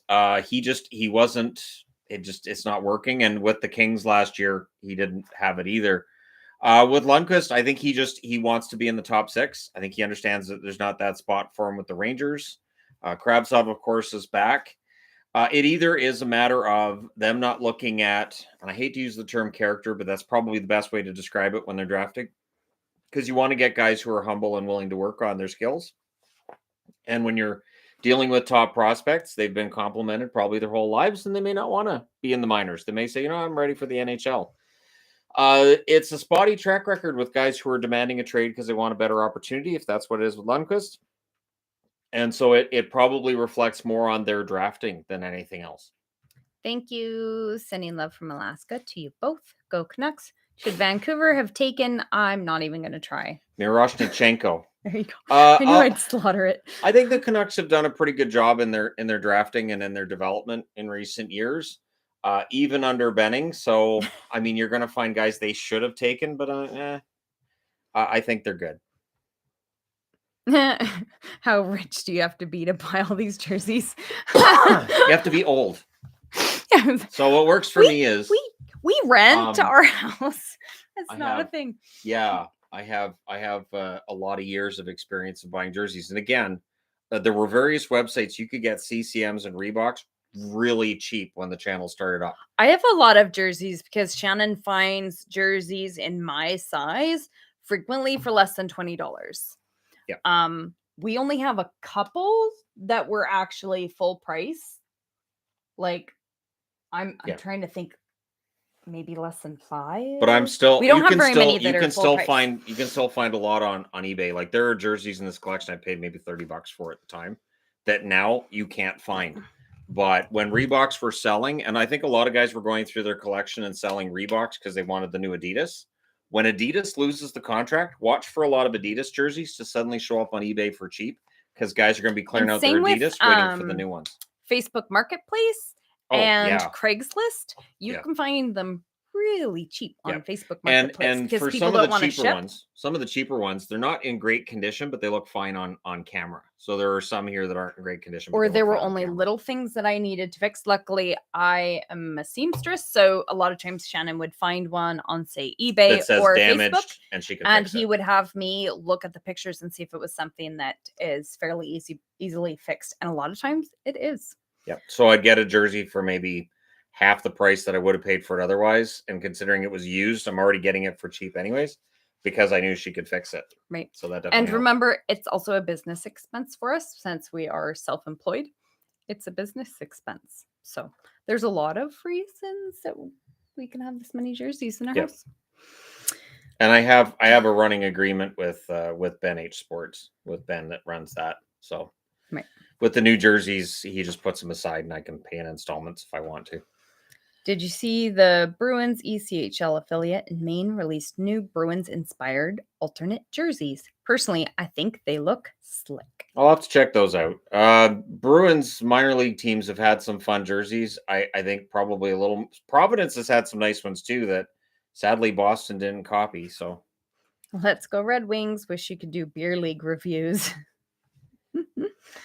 [SPEAKER 2] he wasn't. It's not working. And with the Kings last year, he didn't have it either. With Lundqvist, I think he wants to be in the top 6. I think he understands that there's not that spot for him with the Rangers. Kravtsov, of course, is back. It either is a matter of them not looking at, and I hate to use the term character, but that's probably the best way to describe it when they're drafting, because you want to get guys who are humble and willing to work on their skills. And when you're dealing with top prospects, they've been complimented probably their whole lives, and they may not want to be in the minors. They may say, I'm ready for the NHL. It's a spotty track record with guys who are demanding a trade because they want a better opportunity, if that's what it is with Lundqvist. And so it probably reflects more on their drafting than anything else.
[SPEAKER 1] Thank you. Sending love from Alaska to you both. Go Canucks. Should Vancouver have taken? I'm not even going to try.
[SPEAKER 2] Miroshnichenko.
[SPEAKER 1] There you go. I knew I'd slaughter it.
[SPEAKER 2] I think the Canucks have done a pretty good job in their drafting and in their development in recent years, even under Benning. So, I mean, you're going to find guys they should have taken, but I think they're good.
[SPEAKER 1] How rich do you have to be to buy all these jerseys?
[SPEAKER 2] You have to be old. Yeah. So what works for me is
[SPEAKER 1] we rent our house. That's not a thing.
[SPEAKER 2] Yeah, I have a lot of years of experience of buying jerseys, and again, there were various websites you could get CCMs and Reeboks really cheap when the channel started up.
[SPEAKER 1] I have a lot of jerseys because Shannon finds jerseys in my size frequently for less than $20.
[SPEAKER 2] Yeah.
[SPEAKER 1] We only have a couple that were actually full price. Like, I'm trying to think, maybe less than 5.
[SPEAKER 2] But I'm still.
[SPEAKER 1] We don't have very many that are full price.
[SPEAKER 2] You can still find a lot on eBay. Like, there are jerseys in this collection I paid maybe $30 for at the time that now you can't find. But when Reeboks were selling, and I think a lot of guys were going through their collection and selling Reeboks because they wanted the new Adidas. When Adidas loses the contract, watch for a lot of Adidas jerseys to suddenly show up on eBay for cheap, because guys are going to be clearing out their Adidas waiting for the new ones.
[SPEAKER 1] Facebook Marketplace and Craigslist, you can find them really cheap on Facebook Marketplace.
[SPEAKER 2] And for some of the cheaper ones, they're not in great condition, but they look fine on camera. So there are some here that aren't in great condition.
[SPEAKER 1] Or there were only little things that I needed to fix. Luckily, I am a seamstress, so a lot of times Shannon would find one on, say, eBay
[SPEAKER 2] that says
[SPEAKER 1] or
[SPEAKER 2] damaged,
[SPEAKER 1] Facebook,
[SPEAKER 2] and she could
[SPEAKER 1] and
[SPEAKER 2] fix
[SPEAKER 1] he
[SPEAKER 2] it.
[SPEAKER 1] would have me look at the pictures and see if it was something that is fairly easily fixed. And a lot of times it is.
[SPEAKER 2] Yeah. So I'd get a jersey for maybe half the price that I would have paid for it otherwise. And considering it was used, I'm already getting it for cheap anyways, because I knew she could fix it.
[SPEAKER 1] Right.
[SPEAKER 2] So that definitely
[SPEAKER 1] helped. Remember, it's also a business expense for us since we are self-employed. It's a business expense. So there's a lot of reasons that we can have this many jerseys in our house.
[SPEAKER 2] And I have a running agreement with Ben H Sports, with Ben that runs that. So with the new jerseys, he just puts them aside and I can pay in installments if I want to.
[SPEAKER 1] Did you see the Bruins ECHL affiliate in Maine released new Bruins-inspired alternate jerseys? Personally, I think they look slick.
[SPEAKER 2] I'll have to check those out. Bruins minor league teams have had some fun jerseys. I think probably a little. Providence has had some nice ones too that sadly Boston didn't copy. So
[SPEAKER 1] let's go Red Wings. Wish you could do beer league reviews.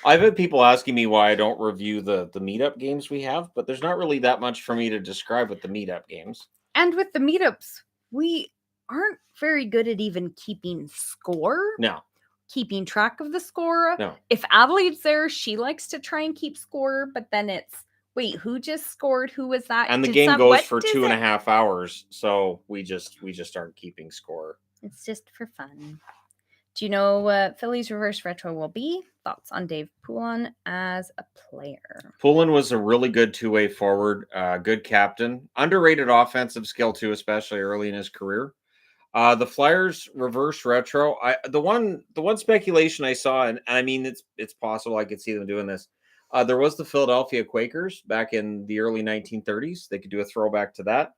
[SPEAKER 2] I've had people asking me why I don't review the meetup games we have, but there's not really that much for me to describe with the meetup games.
[SPEAKER 1] And with the meetups, we aren't very good at even keeping score.
[SPEAKER 2] No.
[SPEAKER 1] Keeping track of the score.
[SPEAKER 2] No.
[SPEAKER 1] If Adelaide's there, she likes to try and keep score, but then it's Wait, who just scored? Who was that?
[SPEAKER 2] And the game goes for 2.5 hours, so we just aren't keeping score.
[SPEAKER 1] It's just for fun. Do you know what Philly's reverse retro will be? Thoughts on Dave Poulin as a player?
[SPEAKER 2] Poulin was a really good two-way forward, good captain, underrated offensive skill too, especially early in his career. The Flyers reverse retro. The one speculation I saw, and I mean it's possible I could see them doing this. There was the Philadelphia Quakers back in the early 1930s. They could do a throwback to that.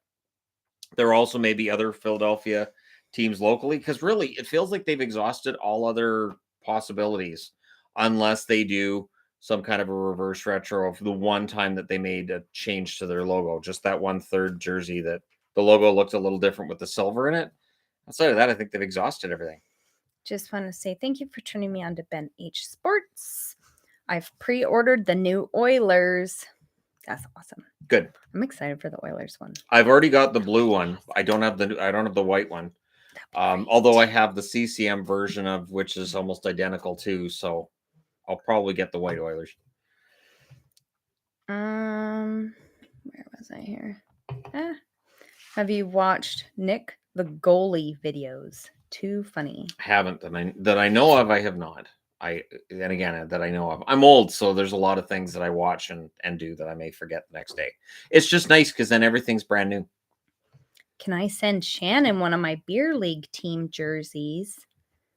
[SPEAKER 2] There are also maybe other Philadelphia teams locally, because really it feels like they've exhausted all other possibilities unless they do some kind of a reverse retro of the one time that they made a change to their logo. Just that 1/3 jersey that the logo looked a little different with the silver in it. Outside of that, I think they've exhausted everything.
[SPEAKER 1] Just want to say thank you for turning me on to Ben H Sports. I've pre-ordered the new Oilers. That's awesome.
[SPEAKER 2] Good.
[SPEAKER 1] I'm excited for the Oilers one.
[SPEAKER 2] I've already got the blue one. I don't have the white one. Although I have the CCM version of which is almost identical too, so I'll probably get the white Oilers.
[SPEAKER 1] Where was I here? Have you watched Nick the goalie videos? Too funny.
[SPEAKER 2] I haven't that I know of. I have not. That I know of. I'm old, so there's a lot of things that I watch and do that I may forget the next day. It's just nice because then everything's brand new.
[SPEAKER 1] Can I send Shannon one of my beer league team jerseys?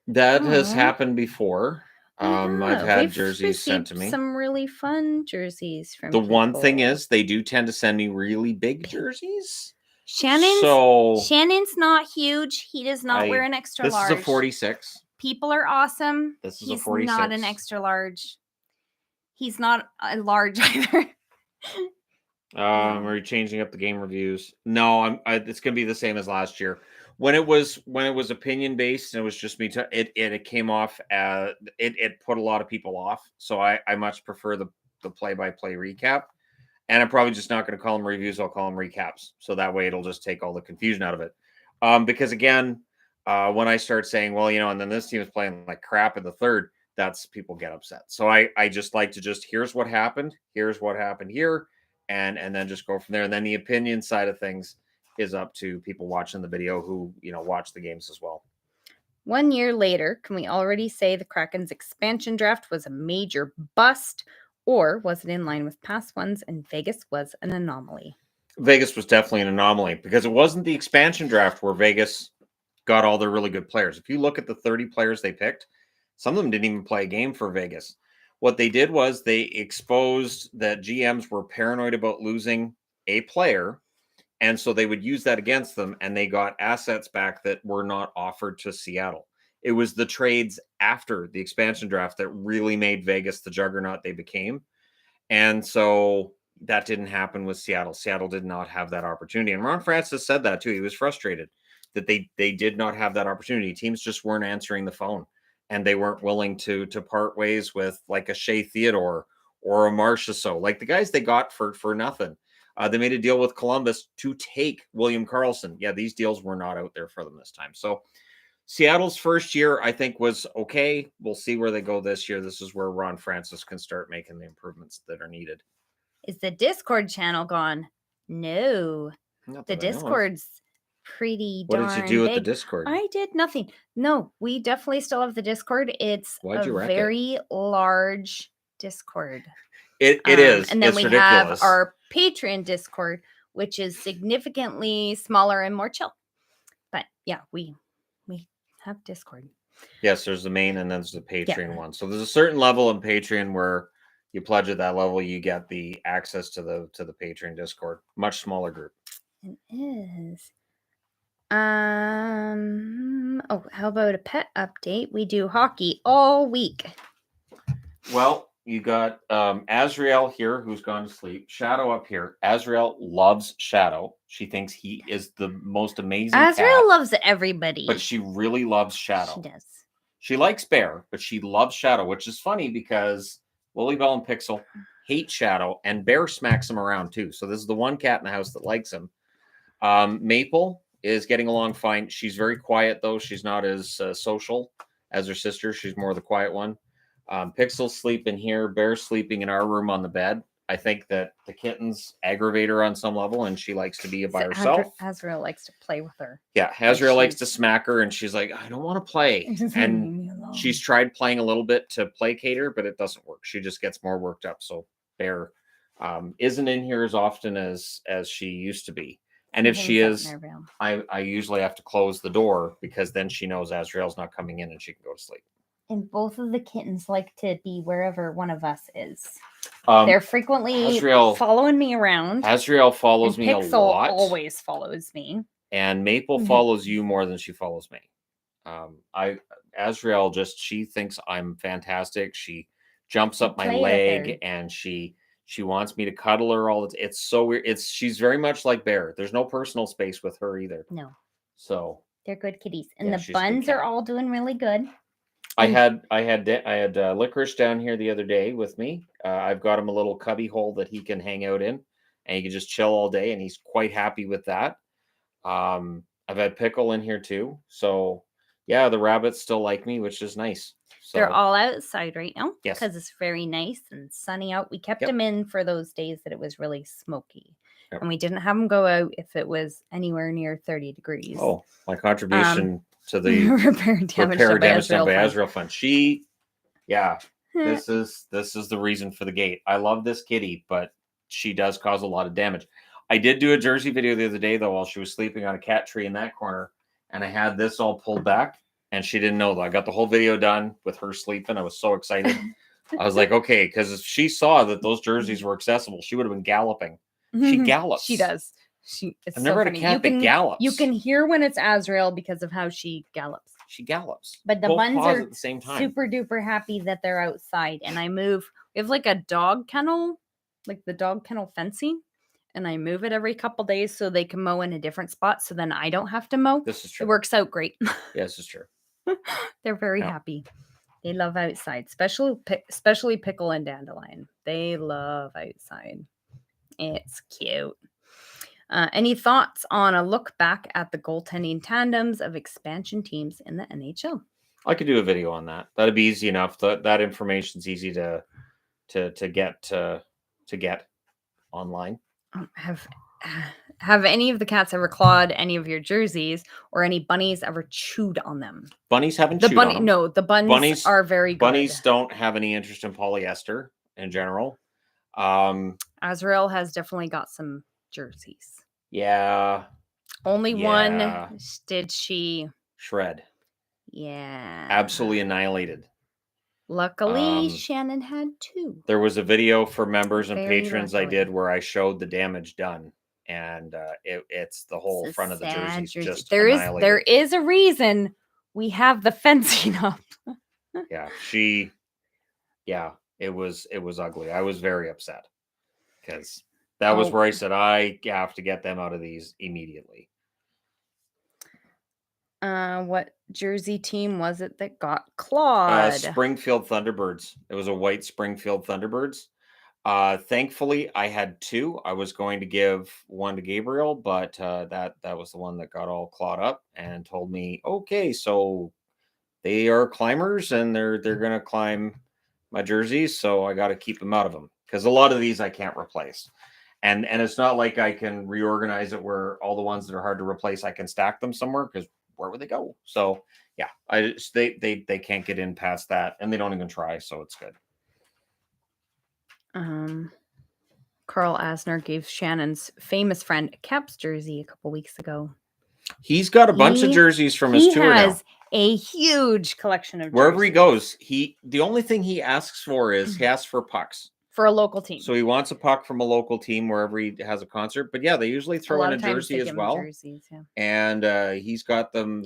[SPEAKER 2] That has happened before. I've had jerseys sent to me.
[SPEAKER 1] Some really fun jerseys from
[SPEAKER 2] the people. One thing is they do tend to send me really big jerseys.
[SPEAKER 1] Shannon's not huge. He does not wear an extra large.
[SPEAKER 2] This is a 46.
[SPEAKER 1] People are awesome.
[SPEAKER 2] This is a 46.
[SPEAKER 1] He's not an extra large. He's not a large either.
[SPEAKER 2] Are you changing up the game reviews? No, it's gonna be the same as last year. When it was opinion based and it was just me, it came off as it put a lot of people off. So I much prefer the play-by-play recap. And I'm probably just not going to call them reviews. I'll call them recaps. So that way it'll just take all the confusion out of it. Because again, when I start saying, well, and then this team is playing like crap in the third, that's people get upset. So I just like to here's what happened. Here's what happened here. And then just go from there. And then the opinion side of things is up to people watching the video who, watch the games as well.
[SPEAKER 1] 1 year later, can we already say the Kraken's expansion draft was a major bust? Or was it in line with past ones and Vegas was an anomaly?
[SPEAKER 2] Vegas was definitely an anomaly because it wasn't the expansion draft where Vegas got all their really good players. If you look at the 30 players they picked, some of them didn't even play a game for Vegas. What they did was they exposed that GMs were paranoid about losing a player, and so they would use that against them, and they got assets back that were not offered to Seattle. It was the trades after the expansion draft that really made Vegas the juggernaut they became. And so that didn't happen with Seattle. Seattle did not have that opportunity. And Ron Francis said that too. He was frustrated that they did not have that opportunity. Teams just weren't answering the phone, and they weren't willing to part ways with like a Shea Theodore or a Marchessault, like the guys they got for nothing. They made a deal with Columbus to take William Karlsson. Yeah, these deals were not out there for them this time. So Seattle's first year, I think, was okay. We'll see where they go this year. This is where Ron Francis can start making the improvements that are needed.
[SPEAKER 1] Is the Discord channel gone? No. The Discord's pretty darn
[SPEAKER 2] What did you do
[SPEAKER 1] big.
[SPEAKER 2] with the Discord?
[SPEAKER 1] I did nothing. No, we definitely still have the Discord. It's very large Discord.
[SPEAKER 2] It is.
[SPEAKER 1] And then
[SPEAKER 2] it's
[SPEAKER 1] we
[SPEAKER 2] ridiculous.
[SPEAKER 1] have our Patreon Discord, which is significantly smaller and more chill. But yeah, we have Discord.
[SPEAKER 2] Yes, there's the main and then there's the Patreon one. So there's a certain level in Patreon where you pledge at that level, you get the access to the Patreon Discord. Much smaller group.
[SPEAKER 1] It is. How about a pet update? We do hockey all week.
[SPEAKER 2] Well, you got Azrael here, who's gone to sleep. Shadow up here. Azrael loves Shadow. She thinks he is the most amazing
[SPEAKER 1] Azrael loves everybody.
[SPEAKER 2] But she really loves Shadow.
[SPEAKER 1] She does.
[SPEAKER 2] She likes Bear, but she loves Shadow, which is funny because Lilybell and Pixel hate Shadow, and Bear smacks him around too. So this is the one cat in the house that likes him. Maple is getting along fine. She's very quiet, though. She's not as social as her sister. She's more the quiet one. Pixel's sleeping here. Bear's sleeping in our room on the bed. I think that the kittens aggravate her on some level, and she likes to be by herself.
[SPEAKER 1] Azrael likes to play with her.
[SPEAKER 2] Yeah, Azrael likes to smack her, and she's like, I don't want to play. And she's tried playing a little bit to placate her, but it doesn't work. She just gets more worked up. So Bear isn't in here as often as she used to be. And if she is, I usually have to close the door because then she knows Azrael's not coming in and she can go to sleep.
[SPEAKER 1] And both of the kittens like to be wherever one of us is. They're frequently following me around.
[SPEAKER 2] Azrael follows me a lot.
[SPEAKER 1] Always follows me.
[SPEAKER 2] And Maple follows you more than she follows me. Azrael she thinks I'm fantastic. She jumps up my leg and she wants me to cuddle her all the time. It's so weird. She's very much like Bear. There's no personal space with her either.
[SPEAKER 1] No.
[SPEAKER 2] So
[SPEAKER 1] they're good kitties. And the buns are all doing really good.
[SPEAKER 2] I had Licorice down here the other day with me. I've got him a little cubby hole that he can hang out in, and he can just chill all day, and he's quite happy with that. I've had Pickle in here too, so yeah, the rabbits still like me, which is nice. So,
[SPEAKER 1] they're all outside right now
[SPEAKER 2] because
[SPEAKER 1] it's very nice and sunny out. We kept them in for those days that it was really smoky, and we didn't have them go out if it was anywhere near 30 degrees.
[SPEAKER 2] Oh, my contribution to the
[SPEAKER 1] repair damage done by
[SPEAKER 2] Azrael Fund. This is the reason for the gate. I love this kitty, but she does cause a lot of damage. I did do a Jersey video the other day though while she was sleeping on a cat tree in that corner, and I had this all pulled back, and she didn't know that. I got the whole video done with her sleeping. I was so excited. I was like, okay, because if she saw that those jerseys were accessible, she would have been galloping. She gallops.
[SPEAKER 1] She does.
[SPEAKER 2] I've never had a cat that gallops.
[SPEAKER 1] You can hear when it's Azrael because of how she gallops.
[SPEAKER 2] She gallops.
[SPEAKER 1] But the buns are
[SPEAKER 2] at the same time.
[SPEAKER 1] Super duper happy that they're outside. And I move. We have like a dog kennel, like the dog kennel fencing. And I move it every couple days so they can mow in a different spot. So then I don't have to mow.
[SPEAKER 2] This is true.
[SPEAKER 1] It works out great.
[SPEAKER 2] Yeah, this is true.
[SPEAKER 1] They're very happy. They love outside, especially Pickle and Dandelion. They love outside. It's cute. Any thoughts on a look back at the goaltending tandems of expansion teams in the NHL?
[SPEAKER 2] I could do a video on that. That'd be easy enough. That information's easy to get online.
[SPEAKER 1] Have any of the cats ever clawed any of your jerseys, or any bunnies ever chewed on them?
[SPEAKER 2] Bunnies haven't chewed on them.
[SPEAKER 1] No, the bunnies are very good.
[SPEAKER 2] Bunnies don't have any interest in polyester in general.
[SPEAKER 1] Azrael has definitely got some jerseys.
[SPEAKER 2] Yeah.
[SPEAKER 1] Only one did she
[SPEAKER 2] shred.
[SPEAKER 1] Yeah.
[SPEAKER 2] Absolutely annihilated.
[SPEAKER 1] Luckily, Shannon had two.
[SPEAKER 2] There was a video for members and patrons I did where I showed the damage done, and it's the whole front of the jerseys just annihilated.
[SPEAKER 1] There is a reason we have the fencing up.
[SPEAKER 2] It was ugly. I was very upset because that was where I said I have to get them out of these immediately.
[SPEAKER 1] What Jersey team was it that got clawed?
[SPEAKER 2] Springfield Thunderbirds. It was a white Springfield Thunderbirds. Thankfully, I had two. I was going to give one to Gabriel, but that was the one that got all clawed up and told me, okay, so they are climbers and they're going to climb my jerseys, so I got to keep them out of them because a lot of these I can't replace. And it's not like I can reorganize it where all the ones that are hard to replace, I can stack them somewhere because where would they go? So yeah, they can't get in past that, and they don't even try, so it's good.
[SPEAKER 1] Carl Asner gave Shannon's famous friend a Caps jersey a couple weeks ago.
[SPEAKER 2] He's got a bunch of jerseys from his tour now. He has
[SPEAKER 1] a huge collection of jerseys.
[SPEAKER 2] Wherever he goes, the only thing he asks for is he asks for pucks.
[SPEAKER 1] For a local team.
[SPEAKER 2] So he wants a puck from a local team wherever he has a concert. But yeah, they usually throw in a jersey as well.
[SPEAKER 1] Jerseys, yeah.
[SPEAKER 2] And he's got them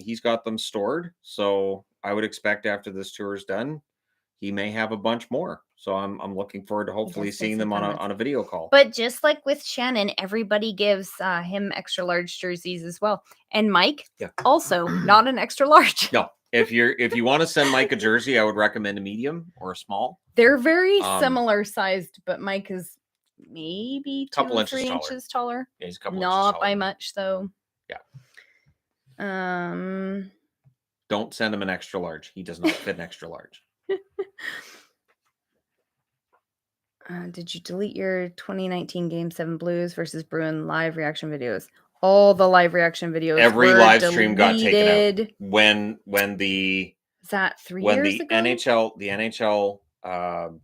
[SPEAKER 2] stored. So I would expect after this tour is done, he may have a bunch more. So I'm looking forward to hopefully seeing them on a video call.
[SPEAKER 1] But just like with Shannon, everybody gives him extra large jerseys as well. And Mike, also not an extra large.
[SPEAKER 2] No. If you want to send Mike a jersey, I would recommend a medium or a small.
[SPEAKER 1] They're very similar sized, but Mike is maybe
[SPEAKER 2] two or
[SPEAKER 1] 3 inches taller.
[SPEAKER 2] Yeah, he's a couple
[SPEAKER 1] Not
[SPEAKER 2] inches taller.
[SPEAKER 1] by much though.
[SPEAKER 2] Yeah. Don't send him an extra large. He does not fit an extra large.
[SPEAKER 1] Did you delete your 2019 Game 7 Blues versus Bruin live reaction videos? All the live reaction videos.
[SPEAKER 2] Every
[SPEAKER 1] were
[SPEAKER 2] live
[SPEAKER 1] deleted.
[SPEAKER 2] stream got taken out when the
[SPEAKER 1] Is that 3 years ago?
[SPEAKER 2] NHL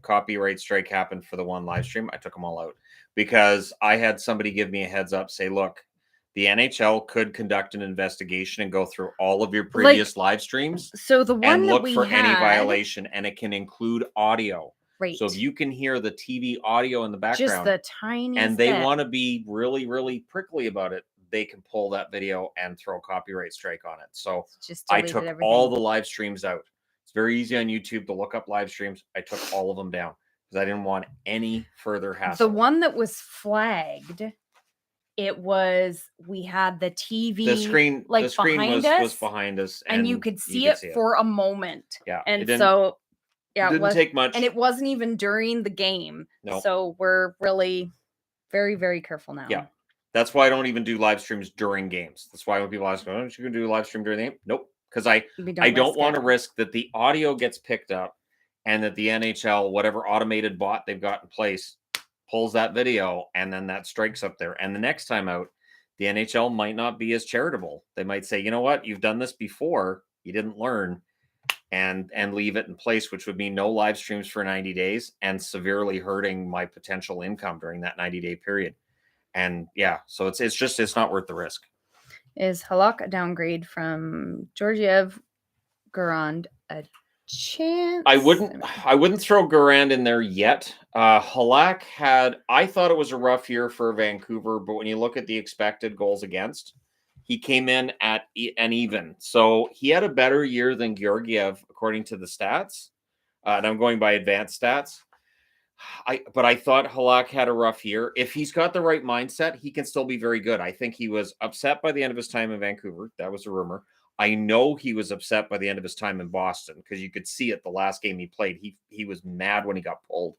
[SPEAKER 2] copyright strike happened for the one live stream. I took them all out because I had somebody give me a heads up, say, look, the NHL could conduct an investigation and go through all of your previous live streams.
[SPEAKER 1] So the one
[SPEAKER 2] and
[SPEAKER 1] that
[SPEAKER 2] look
[SPEAKER 1] we
[SPEAKER 2] for
[SPEAKER 1] had,
[SPEAKER 2] any violation, and it can include audio.
[SPEAKER 1] Right.
[SPEAKER 2] So if you can hear the TV audio in the background,
[SPEAKER 1] just the tiniest
[SPEAKER 2] and they
[SPEAKER 1] bit.
[SPEAKER 2] want to be really, really prickly about it, they can pull that video and throw a copyright strike on it. So I took all the live streams out. It's very easy on YouTube to look up live streams. I took all of them down because I didn't want any further hassle.
[SPEAKER 1] The one that was flagged, we had the TV,
[SPEAKER 2] the screen was behind us,
[SPEAKER 1] and you could see it for a moment.
[SPEAKER 2] Yeah,
[SPEAKER 1] and so
[SPEAKER 2] it didn't take much,
[SPEAKER 1] and it wasn't even during the game.
[SPEAKER 2] No.
[SPEAKER 1] So we're really very, very careful now.
[SPEAKER 2] Yeah. That's why I don't even do live streams during games. That's why when people ask, "Oh, you can do a live stream during the game?" Nope, because I don't want to risk that the audio gets picked up and that the NHL, whatever automated bot they've got in place, pulls that video and then that strikes up there. And the next time out, the NHL might not be as charitable. They might say, you know what, you've done this before, you didn't learn, and leave it in place, which would mean no live streams for 90 days and severely hurting my potential income during that 90-day period. And yeah, so it's not worth the risk.
[SPEAKER 1] Is Halak a downgrade from Georgiev Garand a chance?
[SPEAKER 2] I wouldn't throw Garand in there yet. Halak I thought it was a rough year for Vancouver, but when you look at the expected goals against, he came in at an even. So he had a better year than Georgiev, according to the stats. And I'm going by advanced stats. But I thought Halak had a rough year. If he's got the right mindset, he can still be very good. I think he was upset by the end of his time in Vancouver. That was a rumor. I know he was upset by the end of his time in Boston because you could see it the last game he played. He was mad when he got pulled.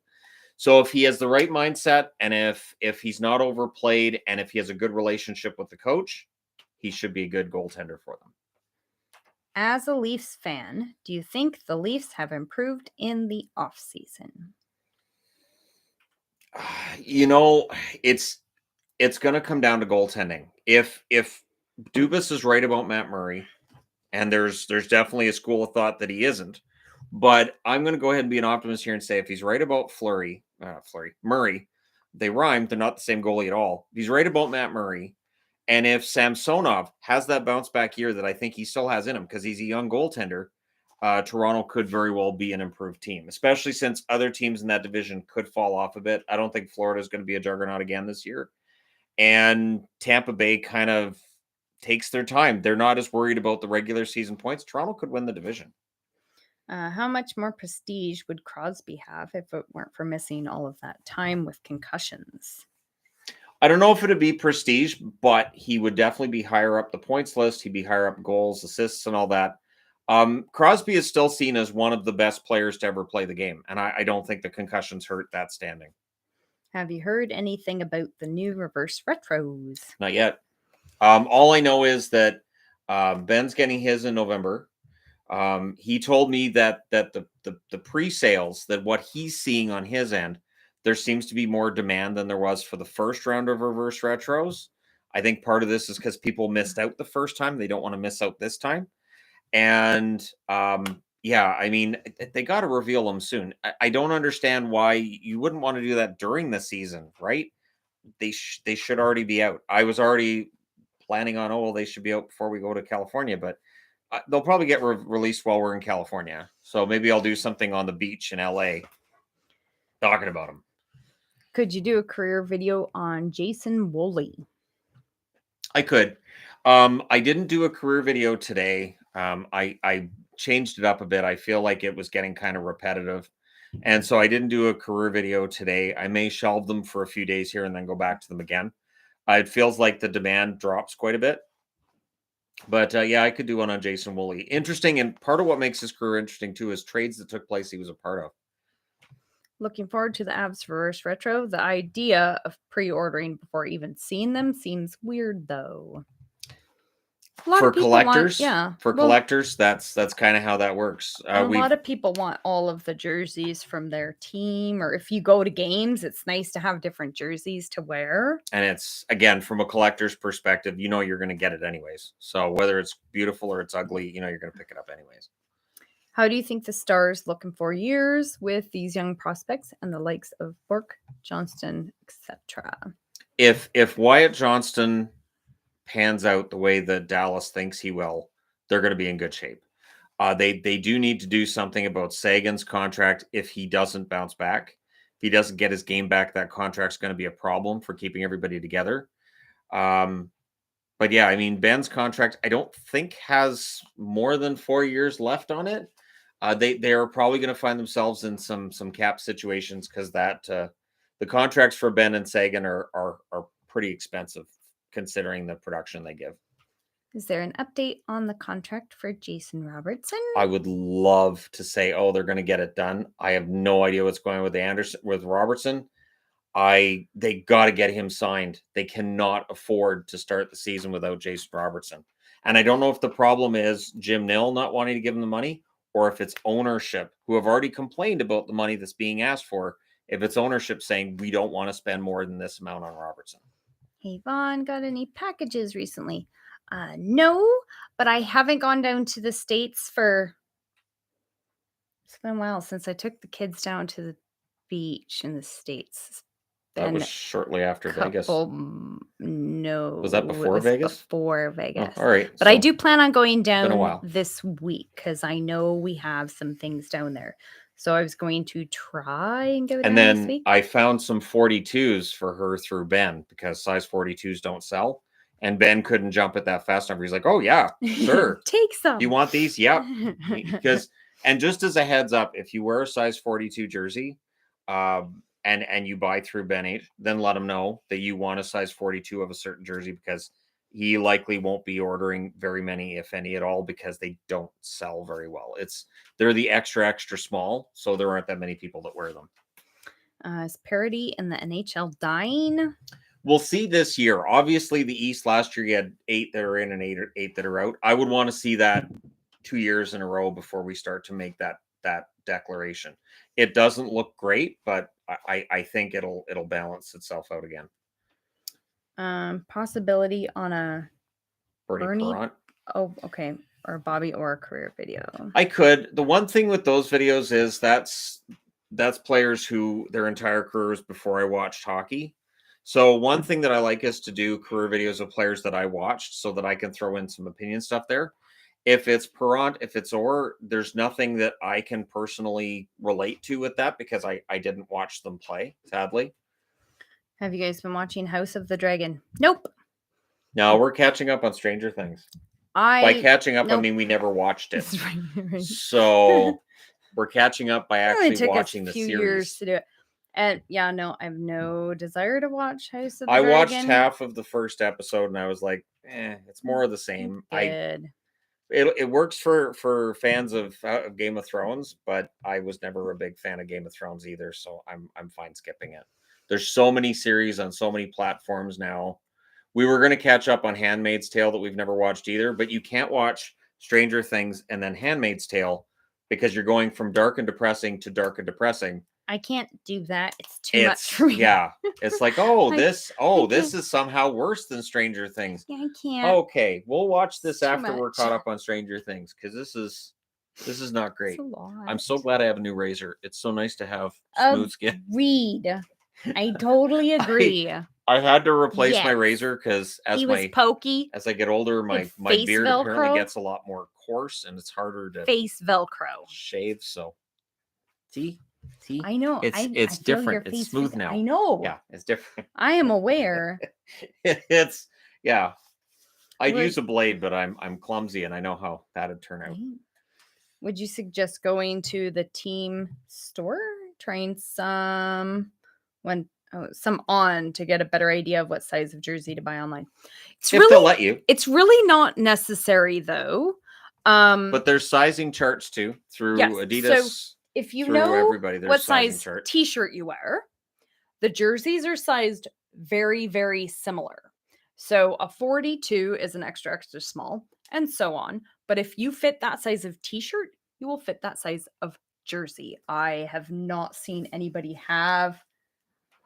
[SPEAKER 2] So if he has the right mindset, and if he's not overplayed, and if he has a good relationship with the coach, he should be a good goaltender for them.
[SPEAKER 1] As a Leafs fan, do you think the Leafs have improved in the offseason?
[SPEAKER 2] You know, it's going to come down to goaltending. If Dubas is right about Matt Murray, and there's definitely a school of thought that he isn't, but I'm going to go ahead and be an optimist here and say if he's right about Murray, they rhyme. They're not the same goalie at all. If he's right about Matt Murray, and if Samsonov has that bounce back year that I think he still has in him because he's a young goaltender, Toronto could very well be an improved team, especially since other teams in that division could fall off a bit. I don't think Florida is going to be a juggernaut again this year. And Tampa Bay kind of takes their time. They're not as worried about the regular season points. Toronto could win the division.
[SPEAKER 1] How much more prestige would Crosby have if it weren't for missing all of that time with concussions?
[SPEAKER 2] I don't know if it would be prestige, but he would definitely be higher up the points list. He'd be higher up goals, assists, and all that. Crosby is still seen as one of the best players to ever play the game, and I don't think the concussions hurt that standing.
[SPEAKER 1] Have you heard anything about the new reverse retros?
[SPEAKER 2] Not yet. All I know is that Ben's getting his in November. He told me that the pre-sales, that what he's seeing on his end, there seems to be more demand than there was for the first round of reverse retros. I think part of this is because people missed out the first time. They don't want to miss out this time. And yeah, I mean, they got to reveal them soon. I don't understand why you wouldn't want to do that during the season, right? They should already be out. I was already planning on, they should be out before we go to California, but they'll probably get released while we're in California. So maybe I'll do something on the beach in LA talking about them.
[SPEAKER 1] Could you do a career video on Jason Woolley?
[SPEAKER 2] I could. I didn't do a career video today. I changed it up a bit. I feel like it was getting kind of repetitive. And so I didn't do a career video today. I may shelve them for a few days here and then go back to them again. It feels like the demand drops quite a bit. But yeah, I could do one on Jason Woolley. Interesting. And part of what makes his career interesting too is trades that took place he was a part of.
[SPEAKER 1] Looking forward to the Avs reverse retro. The idea of pre-ordering before even seeing them seems weird though.
[SPEAKER 2] For collectors,
[SPEAKER 1] yeah.
[SPEAKER 2] For collectors, that's kind of how that works.
[SPEAKER 1] A lot of people want all of the jerseys from their team, or if you go to games, it's nice to have different jerseys to wear.
[SPEAKER 2] And it's, again, from a collector's perspective, you're going to get it anyways. So whether it's beautiful or it's ugly, you're going to pick it up anyways.
[SPEAKER 1] How do you think the Stars look in 4 years with these young prospects and the likes of Bork, Johnston, etc.?
[SPEAKER 2] If Wyatt Johnston pans out the way that Dallas thinks he will, they're going to be in good shape. They do need to do something about Sagan's contract if he doesn't bounce back. If he doesn't get his game back, that contract's going to be a problem for keeping everybody together. But yeah, I mean, Ben's contract, I don't think has more than 4 years left on it. They are probably going to find themselves in some cap situations because the contracts for Ben and Sagan are pretty expensive considering the production they give.
[SPEAKER 1] Is there an update on the contract for Jason Robertson?
[SPEAKER 2] I would love to say, oh, they're going to get it done. I have no idea what's going on with Robertson. They got to get him signed. They cannot afford to start the season without Jason Robertson. And I don't know if the problem is Jim Nill not wanting to give him the money, or if it's ownership who have already complained about the money that's being asked for. If it's ownership saying we don't want to spend more than this amount on Robertson.
[SPEAKER 1] Hey, Vaughn, got any packages recently? No, but I haven't gone down to the States it's been a while since I took the kids down to the beach in the States.
[SPEAKER 2] That was shortly after Vegas.
[SPEAKER 1] No.
[SPEAKER 2] Was that before Vegas?
[SPEAKER 1] Before Vegas.
[SPEAKER 2] Oh, all right.
[SPEAKER 1] But I do plan on going down
[SPEAKER 2] this
[SPEAKER 1] week because I know we have some things down there. So I was going to try and go down this week.
[SPEAKER 2] I found some 42s for her through Ben because size 42s don't sell. And Ben couldn't jump it that fast enough. He's like, oh, yeah, sure.
[SPEAKER 1] Take some.
[SPEAKER 2] You want these? Yep. And just as a heads up, if you wear a size 42 jersey and you buy through Ben 8, then let him know that you want a size 42 of a certain jersey because he likely won't be ordering very many, if any at all, because they don't sell very well. They're the extra small, so there aren't that many people that wear them.
[SPEAKER 1] Is parity in the NHL dying?
[SPEAKER 2] We'll see this year. Obviously, the East last year, you had 8 that are in and 8 that are out. I would want to see that 2 years in a row before we start to make that declaration. It doesn't look great, but I think it'll balance itself out again.
[SPEAKER 1] Possibility on a
[SPEAKER 2] Bernie Perrant.
[SPEAKER 1] Oh, okay. Or Bobby Orr career video.
[SPEAKER 2] I could. The one thing with those videos is that's players who their entire careers before I watched hockey. So one thing that I like is to do career videos of players that I watched so that I can throw in some opinion stuff there. If it's Perrant, if it's Orr, there's nothing that I can personally relate to with that because I didn't watch them play, sadly.
[SPEAKER 1] Have you guys been watching House of the Dragon? Nope.
[SPEAKER 2] No, we're catching up on Stranger Things. By catching up, I mean we never watched it. Right. So we're catching up by actually watching the series. It took us a few years to do it.
[SPEAKER 1] And yeah, no, I have no desire to watch House of the Dragon.
[SPEAKER 2] I watched half of the first episode and I was like, it's more of the same. It works for fans of Game of Thrones, but I was never a big fan of Game of Thrones either, so I'm fine skipping it. There's so many series on so many platforms now. We were going to catch up on Handmaid's Tale that we've never watched either, but you can't watch Stranger Things and then Handmaid's Tale because you're going from dark and depressing to dark and depressing.
[SPEAKER 1] I can't do that. It's too much for me.
[SPEAKER 2] Yeah. It's like, this is somehow worse than Stranger Things.
[SPEAKER 1] Yeah, I can't.
[SPEAKER 2] Okay, we'll watch this after we're caught up on Stranger Things because this is not great. I'm so glad I have a new razor. It's so nice to have smooth skin.
[SPEAKER 1] I totally agree.
[SPEAKER 2] I had to replace my razor because as I get older, my beard apparently gets a lot more coarse and it's harder to
[SPEAKER 1] face Velcro
[SPEAKER 2] shave. So, see,
[SPEAKER 1] I know
[SPEAKER 2] it's different. It's smooth now.
[SPEAKER 1] I know.
[SPEAKER 2] Yeah, it's different.
[SPEAKER 1] I am aware.
[SPEAKER 2] I'd use a blade, but I'm clumsy and I know how that'd turn out.
[SPEAKER 1] Would you suggest going to the team store, trying some on to get a better idea of what size of jersey to buy online?
[SPEAKER 2] They'll let you.
[SPEAKER 1] It's really not necessary though.
[SPEAKER 2] But there's sizing charts too through Adidas.
[SPEAKER 1] So if you know what size t-shirt you wear, the jerseys are sized very, very similar.
[SPEAKER 4] So a 42 is an extra small, and so on. But if you fit that size of t-shirt, you will fit that size of jersey. I have not seen anybody have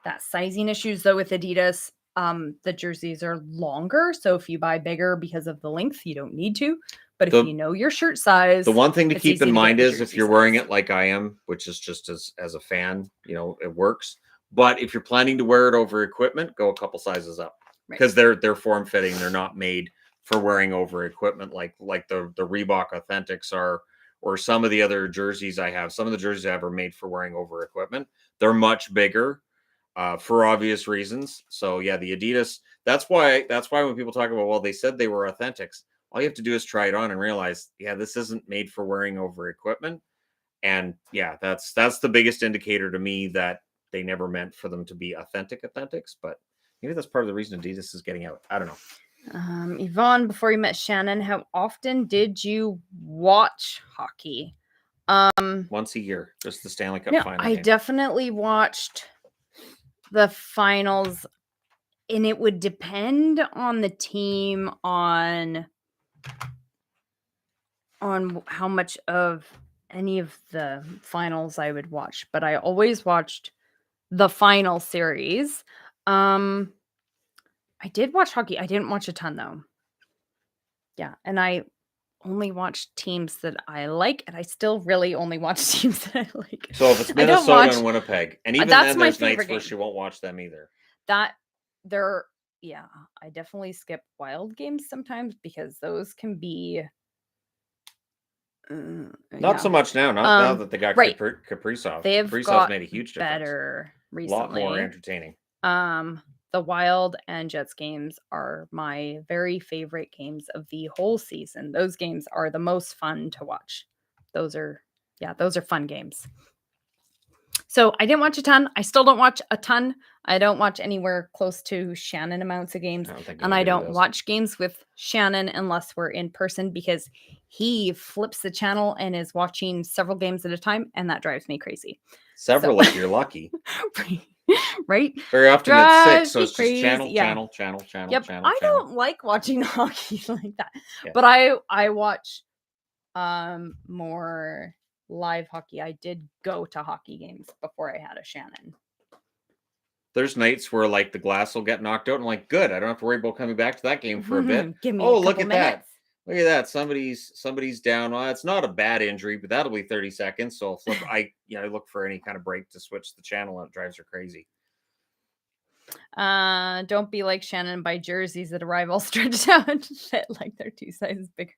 [SPEAKER 4] that sizing issues though with Adidas. The jerseys are longer, so if you buy bigger because of the length, you don't need to. But if you know your shirt size,
[SPEAKER 2] the one thing to keep in mind is if you're wearing it like I am, which is just as a fan, it works. But if you're planning to wear it over equipment, go a couple sizes up, because they're form fitting. They're not made for wearing over equipment like the Reebok Authentics are, or some of the other jerseys I have. Some of the jerseys I have are made for wearing over equipment. They're much bigger. For obvious reasons. So yeah, the Adidas, that's why when people talk about, well, they said they were Authentics, all you have to do is try it on and realize, yeah, this isn't made for wearing over equipment. And yeah, that's the biggest indicator to me that they never meant for them to be authentic Authentics, but maybe that's part of the reason Adidas is getting out. I don't know.
[SPEAKER 4] Yvonne, before you met Shannon, how often did you watch hockey?
[SPEAKER 2] Once a year, just the Stanley Cup final.
[SPEAKER 4] I definitely watched the finals, and it would depend on the team, on how much of any of the finals I would watch, but I always watched the final series. I did watch hockey. I didn't watch a ton though. Yeah, and I only watch teams that I like, and I still really only watch teams that I like.
[SPEAKER 2] So if it's Minnesota and Winnipeg, and even then there's nights where she won't watch them either.
[SPEAKER 4] I definitely skip Wild games sometimes because those can be
[SPEAKER 2] not so much now. Not now that they got Kaprizov. Kaprizov's made a huge difference.
[SPEAKER 4] Better recently.
[SPEAKER 2] A lot more entertaining.
[SPEAKER 4] The Wild and Jets games are my very favorite games of the whole season. Those games are the most fun to watch. Those are fun games. So I didn't watch a ton. I still don't watch a ton. I don't watch anywhere close to Shannon amounts of games. I don't watch games with Shannon unless we're in person, because he flips the channel and is watching several games at a time, and that drives me crazy.
[SPEAKER 2] Several if you're lucky.
[SPEAKER 4] Right?
[SPEAKER 2] Very often it's 6, so it's just channel.
[SPEAKER 4] Yep.
[SPEAKER 2] Channel.
[SPEAKER 4] I don't like watching hockey like that.
[SPEAKER 2] Yeah.
[SPEAKER 4] But I watch more live hockey. I did go to hockey games before I had a Shannon.
[SPEAKER 2] There's nights where like the glass will get knocked out and like, good, I don't have to worry about coming back to that game for a bit. Look at that. Look at that. Somebody's down. Well, it's not a bad injury, but that'll be 30 seconds. So I'll flip. I look for any kind of break to switch the channel, and it drives her crazy.
[SPEAKER 4] Don't be like Shannon, buy jerseys that arrive all stretched out and fit like they're 2 sizes bigger.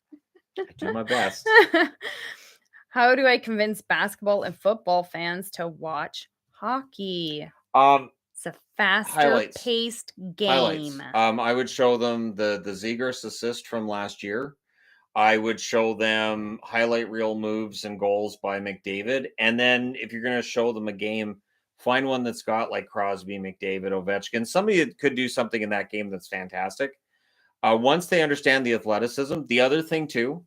[SPEAKER 2] I do my best.
[SPEAKER 4] How do I convince basketball and football fans to watch hockey? It's a faster paced game.
[SPEAKER 2] I would show them the Zegras assist from last year. I would show them highlight reel moves and goals by McDavid. And then if you're going to show them a game, find one that's got like Crosby, McDavid, Ovechkin. Somebody that could do something in that game that's fantastic. Once they understand the athleticism, the other thing too,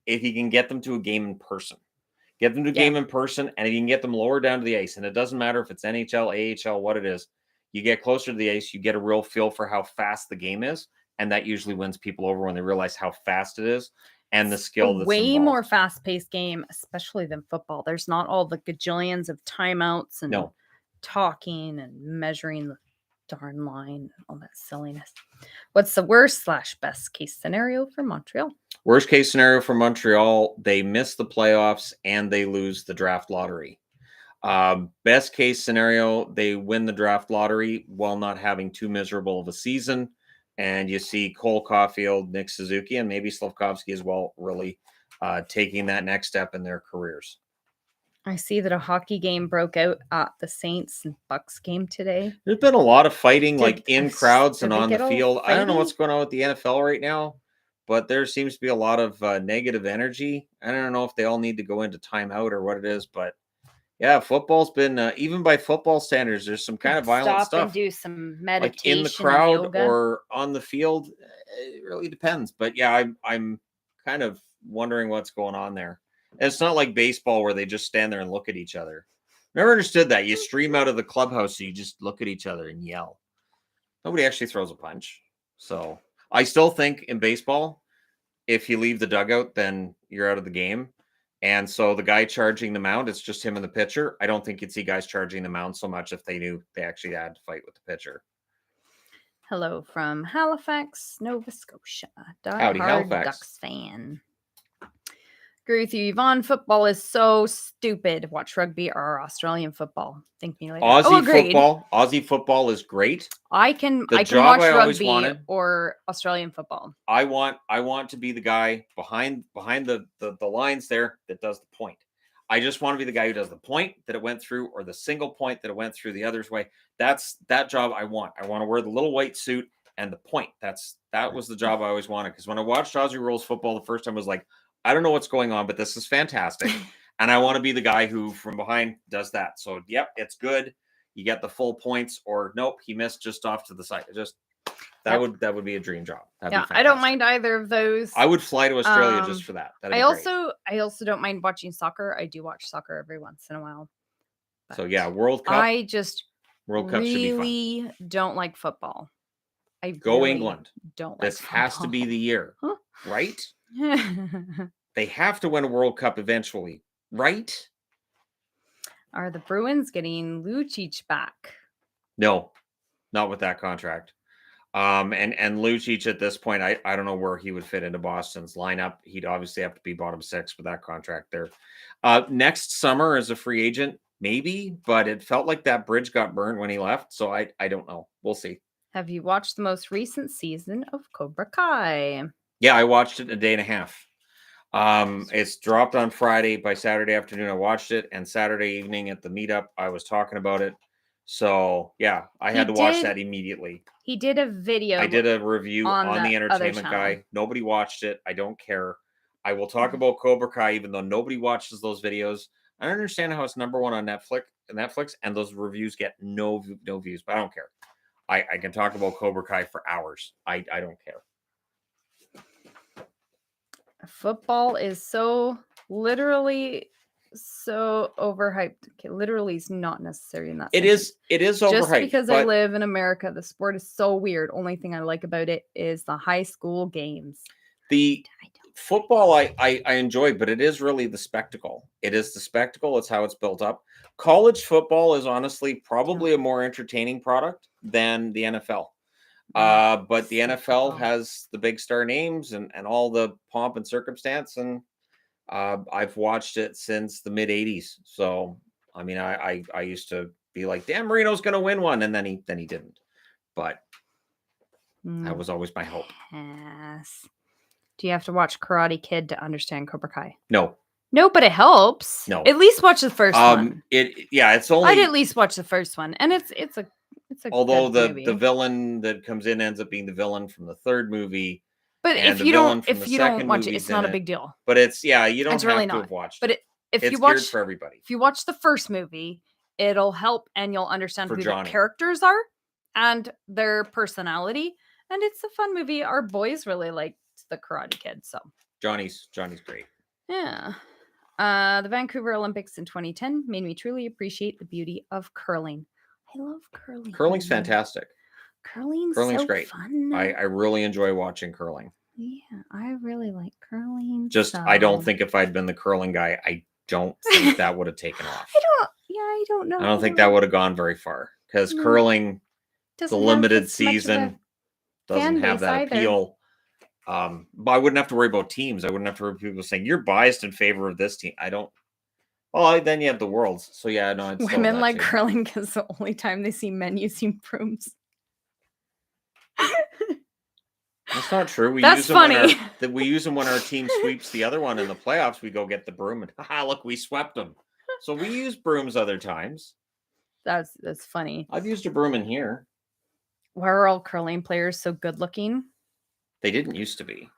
[SPEAKER 2] if you can get them to a game in person. Get them to a game in person, and if you can get them lower down to the ice, and it doesn't matter if it's NHL, AHL, what it is, you get closer to the ice, you get a real feel for how fast the game is, and that usually wins people over when they realize how fast it is and the skill that's
[SPEAKER 4] way
[SPEAKER 2] involved.
[SPEAKER 4] More fast-paced game, especially than football. There's not all the gajillions of timeouts and talking and measuring the darn line, all that silliness. What's the worst/best case scenario for Montreal?
[SPEAKER 2] Worst case scenario for Montreal, they miss the playoffs and they lose the draft lottery. Best case scenario, they win the draft lottery while not having too miserable of a season. And you see Cole Caulfield, Nick Suzuki, and maybe Slafkovsky as well, really taking that next step in their careers.
[SPEAKER 4] I see that a hockey game broke out at the Saints and Bucks game today.
[SPEAKER 2] There's been a lot of fighting, like in crowds and on the field. I don't know what's going on with the NFL right now, but there seems to be a lot of negative energy. I don't know if they all need to go into timeout or what it is, but yeah, football's been, even by football standards, there's some kind of violent stuff.
[SPEAKER 4] Stop and do some meditation,
[SPEAKER 2] like in the crowd or on the field. It really depends. But yeah, I'm kind of wondering what's going on there. And it's not like baseball where they just stand there and look at each other. Never understood that. You stream out of the clubhouse, so you just look at each other and yell. Nobody actually throws a punch. So I still think in baseball, if you leave the dugout, then you're out of the game. And so the guy charging the mound, it's just him and the pitcher. I don't think you'd see guys charging the mound so much if they knew they actually had to fight with the pitcher.
[SPEAKER 4] Hello from Halifax, Nova Scotia.
[SPEAKER 2] Howdy,
[SPEAKER 4] Die-hard
[SPEAKER 2] Halifax.
[SPEAKER 4] Ducks fan. Agree with you, Yvonne. Football is so stupid. Watch rugby or Australian football. Think me later.
[SPEAKER 2] Aussie football is great.
[SPEAKER 4] I can
[SPEAKER 2] The
[SPEAKER 4] watch
[SPEAKER 2] job I always
[SPEAKER 4] rugby
[SPEAKER 2] wanted.
[SPEAKER 4] or Australian football.
[SPEAKER 2] I want to be the guy behind the lines there that does the point. I just want to be the guy who does the point that it went through, or the single point that it went through the other's way. That's that job I want. I want to wear the little white suit and the point. That was the job I always wanted. Because when I watched Aussie rules football the first time, I was like, I don't know what's going on, but this is fantastic. And I want to be the guy who from behind does that. So yep, it's good. You get the full points, or nope, he missed just off to the side. That would be a dream job.
[SPEAKER 4] Yeah, I don't mind either of those.
[SPEAKER 2] I would fly to Australia just for that.
[SPEAKER 4] I also don't mind watching soccer. I do watch soccer every once in a while.
[SPEAKER 2] So yeah, World Cup. World Cup should be fun.
[SPEAKER 4] Really don't like football.
[SPEAKER 2] Go England.
[SPEAKER 4] Don't like
[SPEAKER 2] this
[SPEAKER 4] football.
[SPEAKER 2] Has to be the year, right? They have to win a World Cup eventually, right?
[SPEAKER 4] Are the Bruins getting Lucic back?
[SPEAKER 2] No, not with that contract. And Lucic at this point, I don't know where he would fit into Boston's lineup. He'd obviously have to be bottom 6 with that contract there. Next summer as a free agent, maybe, but it felt like that bridge got burned when he left. So I don't know. We'll see.
[SPEAKER 4] Have you watched the most recent season of Cobra Kai?
[SPEAKER 2] Yeah, I watched it in a day and a half. It's dropped on Friday. By Saturday afternoon, I watched it, and Saturday evening at the meetup, I was talking about it. So yeah, I had to watch that immediately.
[SPEAKER 4] He did a video.
[SPEAKER 2] I did a review on the Entertainment Guy. Nobody watched it. I don't care. I will talk about Cobra Kai, even though nobody watches those videos. I don't understand how it's number 1 on Netflix, and those reviews get no views, but I don't care. I can talk about Cobra Kai for hours. I don't care.
[SPEAKER 4] Football is so overhyped. Okay, literally is not necessary in that sense.
[SPEAKER 2] It is overhyped.
[SPEAKER 4] Just because I live in America, the sport is so weird. Only thing I like about it is the high school games.
[SPEAKER 2] The football I enjoy, but it is really the spectacle. It is the spectacle. It's how it's built up. College football is honestly probably a more entertaining product than the NFL. But the NFL has the big star names and all the pomp and circumstance, and I've watched it since the mid 80s. So I mean, I used to be like, Dan Marino's going to win one, and then he didn't. But that was always my hope.
[SPEAKER 4] Yes. Do you have to watch Karate Kid to understand Cobra Kai?
[SPEAKER 2] No,
[SPEAKER 4] but it helps.
[SPEAKER 2] No,
[SPEAKER 4] at least watch the first one.
[SPEAKER 2] It's only.
[SPEAKER 4] I'd at least watch the first one, and it's a.
[SPEAKER 2] Although the villain that comes in ends up being the villain from the third movie.
[SPEAKER 4] But if you don't watch it, it's not a big deal.
[SPEAKER 2] But it's you don't
[SPEAKER 4] it's
[SPEAKER 2] have
[SPEAKER 4] really
[SPEAKER 2] to
[SPEAKER 4] not.
[SPEAKER 2] have watched
[SPEAKER 4] but
[SPEAKER 2] it.
[SPEAKER 4] If
[SPEAKER 2] it's
[SPEAKER 4] you watch
[SPEAKER 2] geared for everybody.
[SPEAKER 4] If you watch the first movie, it'll help and you'll understand who
[SPEAKER 2] Johnny.
[SPEAKER 4] the characters are and their personality. And it's a fun movie. Our boys really liked the Karate Kid, so
[SPEAKER 2] Johnny's great.
[SPEAKER 4] Yeah. The Vancouver Olympics in 2010 made me truly appreciate the beauty of curling. I love curling.
[SPEAKER 2] Curling's fantastic.
[SPEAKER 4] Curling's so
[SPEAKER 2] great.
[SPEAKER 4] Fun.
[SPEAKER 2] I really enjoy watching curling.
[SPEAKER 4] Yeah, I really like curling.
[SPEAKER 2] I don't think if I'd been the curling guy, I don't think that would have taken off.
[SPEAKER 4] I don't know.
[SPEAKER 2] I don't think that would have gone very far because curling, the limited season, doesn't have that appeal. But I wouldn't have to worry about teams. I wouldn't have to worry about people saying you're biased in favor of this team. I don't. Well, then you have the Worlds. So yeah, no.
[SPEAKER 4] Women like curling because the only time they see men using brooms.
[SPEAKER 2] That's not true.
[SPEAKER 4] That's funny.
[SPEAKER 2] We use them when our team sweeps the other one in the playoffs. We go get the broom and look, we swept them. So we use brooms other times.
[SPEAKER 4] That's funny.
[SPEAKER 2] I've used a broom in here.
[SPEAKER 4] Why are all curling players so good looking?
[SPEAKER 2] They didn't used to be.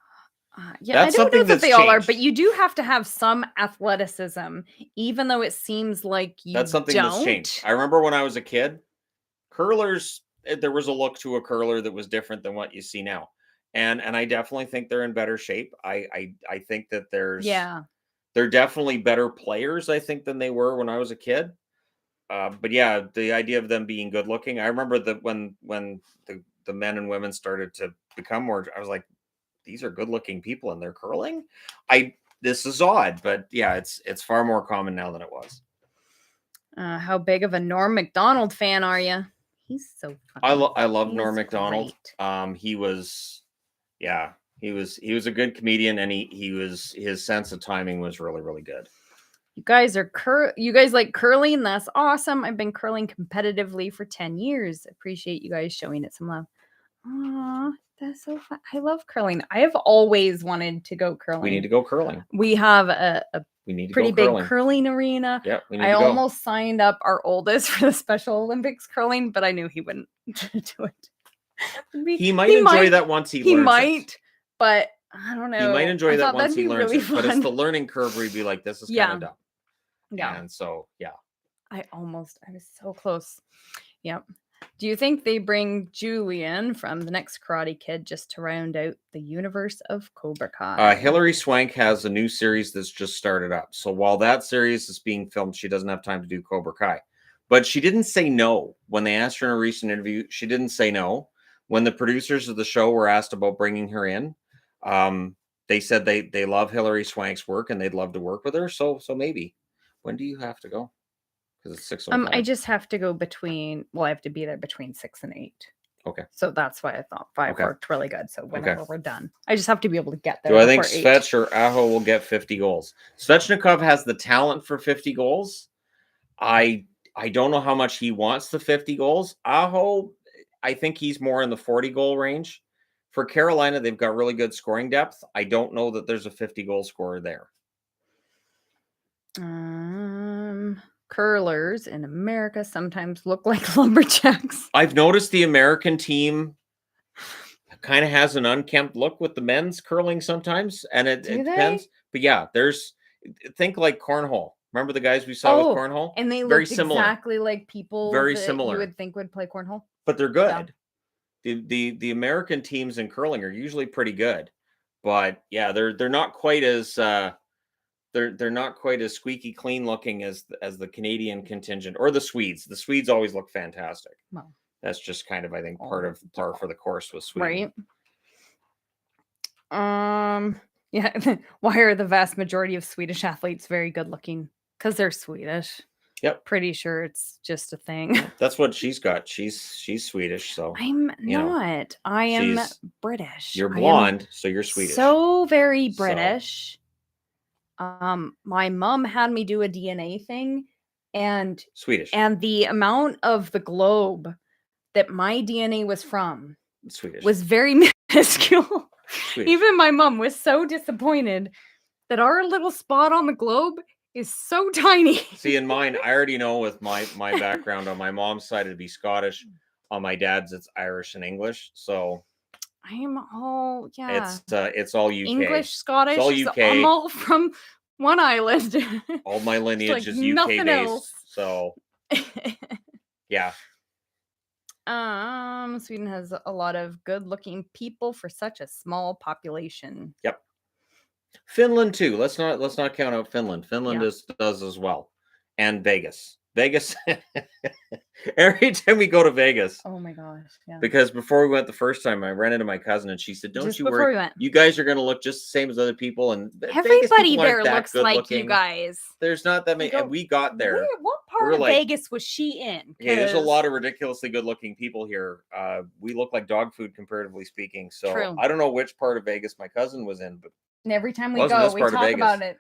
[SPEAKER 4] That's I don't know that they all are, but you do have to have some athleticism, even though it seems like you
[SPEAKER 2] That's something
[SPEAKER 4] don't.
[SPEAKER 2] That's changed. I remember when I was a kid, curlers, there was a look to a curler that was different than what you see now. And I definitely think they're in better shape. I think that they're definitely better players, I think, than they were when I was a kid. But yeah, the idea of them being good looking. I remember that when the men and women started to become more, I was like, these are good looking people and they're curling. This is odd, but yeah, it's far more common now than it was.
[SPEAKER 4] How big of a Norm Macdonald fan are you? He's so funny.
[SPEAKER 2] I love Norm
[SPEAKER 4] He's
[SPEAKER 2] Macdonald.
[SPEAKER 4] great.
[SPEAKER 2] He was a good comedian, and his sense of timing was really, really good.
[SPEAKER 4] You guys you guys like curling? That's awesome. I've been curling competitively for 10 years. Appreciate you guys showing it some love. Aw, that's so fun. I love curling. I have always wanted to go curling.
[SPEAKER 2] We need to go curling.
[SPEAKER 4] We have a
[SPEAKER 2] We need to
[SPEAKER 4] pretty
[SPEAKER 2] go curling.
[SPEAKER 4] big curling arena.
[SPEAKER 2] Yeah, we need
[SPEAKER 4] I
[SPEAKER 2] to go.
[SPEAKER 4] almost signed up our oldest for the Special Olympics curling, but I knew he wouldn't do it.
[SPEAKER 2] He might enjoy that once he learns
[SPEAKER 4] He might,
[SPEAKER 2] it.
[SPEAKER 4] but I don't know.
[SPEAKER 2] He might enjoy that once he learns
[SPEAKER 4] really
[SPEAKER 2] it. But it's the learning curve where he'd be like, this is kind of dumb.
[SPEAKER 4] Yeah.
[SPEAKER 2] And so, yeah.
[SPEAKER 4] I was so close. Yep. Do you think they bring Julian from the next Karate Kid just to round out the universe of Cobra Kai?
[SPEAKER 2] Hilary Swank has a new series that's just started up. So while that series is being filmed, she doesn't have time to do Cobra Kai. But she didn't say no. When they asked her in a recent interview, she didn't say no. When the producers of the show were asked about bringing her in, they said they love Hilary Swank's work and they'd love to work with her. So maybe. When do you have to go? Because it's 6:05.
[SPEAKER 4] I just have to go I have to be there between 6 and 8.
[SPEAKER 2] Okay.
[SPEAKER 4] So that's why I thought 5 worked really good. So whenever we're done, I just have to be able to get there.
[SPEAKER 2] Do I think Svech or Aho will get 50 goals? Svechnikov has the talent for 50 goals. I don't know how much he wants the 50 goals. Aho, I think he's more in the 40 goal range. For Carolina, they've got really good scoring depth. I don't know that there's a 50 goal scorer there.
[SPEAKER 4] Curlers in America sometimes look like lumberjacks.
[SPEAKER 2] I've noticed the American team kind of has an unkempt look with the men's curling sometimes, and it depends. But yeah, think like cornhole. Remember the guys we saw with cornhole?
[SPEAKER 4] And they
[SPEAKER 2] very
[SPEAKER 4] look
[SPEAKER 2] similar.
[SPEAKER 4] Exactly like people
[SPEAKER 2] very
[SPEAKER 4] that
[SPEAKER 2] similar.
[SPEAKER 4] You would think would play cornhole.
[SPEAKER 2] But they're good. Yeah. The American teams in curling are usually pretty good. But yeah, they're not quite as they're not quite as squeaky clean looking as the Canadian contingent or the Swedes. The Swedes always look fantastic.
[SPEAKER 4] Well,
[SPEAKER 2] that's just kind of, I think, par for the course with Sweden.
[SPEAKER 4] Right. Yeah. Why are the vast majority of Swedish athletes very good looking? Because they're Swedish.
[SPEAKER 2] Yep.
[SPEAKER 4] Pretty sure it's just a thing.
[SPEAKER 2] That's what she's got. She's Swedish, so
[SPEAKER 4] I'm not. I am British.
[SPEAKER 2] You're blonde, so you're Swedish.
[SPEAKER 4] So very British. My mom had me do a DNA thing, and
[SPEAKER 2] Swedish.
[SPEAKER 4] And the amount of the globe that my DNA was from
[SPEAKER 2] Swedish
[SPEAKER 4] was very minuscule. Swedish. Even my mom was so disappointed that our little spot on the globe is so tiny.
[SPEAKER 2] See, in mine, I already know with my background on my mom's side it'd be Scottish. On my dad's, it's Irish and English. So
[SPEAKER 4] I am all
[SPEAKER 2] it's all UK.
[SPEAKER 4] English, Scottish.
[SPEAKER 2] It's all UK.
[SPEAKER 4] I'm all from one island.
[SPEAKER 2] All my lineage is UK based. Else. So yeah.
[SPEAKER 4] Sweden has a lot of good-looking people for such a small population.
[SPEAKER 2] Yep. Finland too. Let's not count out Finland. Finland does as well, and Vegas. Every time we go to Vegas.
[SPEAKER 4] Oh my gosh! Yeah.
[SPEAKER 2] Because before we went the first time, I ran into my cousin and she said, "Don't you worry. You guys are going to look just the same as other people." And
[SPEAKER 4] everybody there looks like you guys.
[SPEAKER 2] There's not that many. And we got there.
[SPEAKER 4] What part of Vegas was she in?
[SPEAKER 2] Yeah, there's a lot of ridiculously good-looking people here. We look like dog food, comparatively speaking. So true. I don't know which part of Vegas my cousin was in, but
[SPEAKER 4] and every time we go, we talk about it.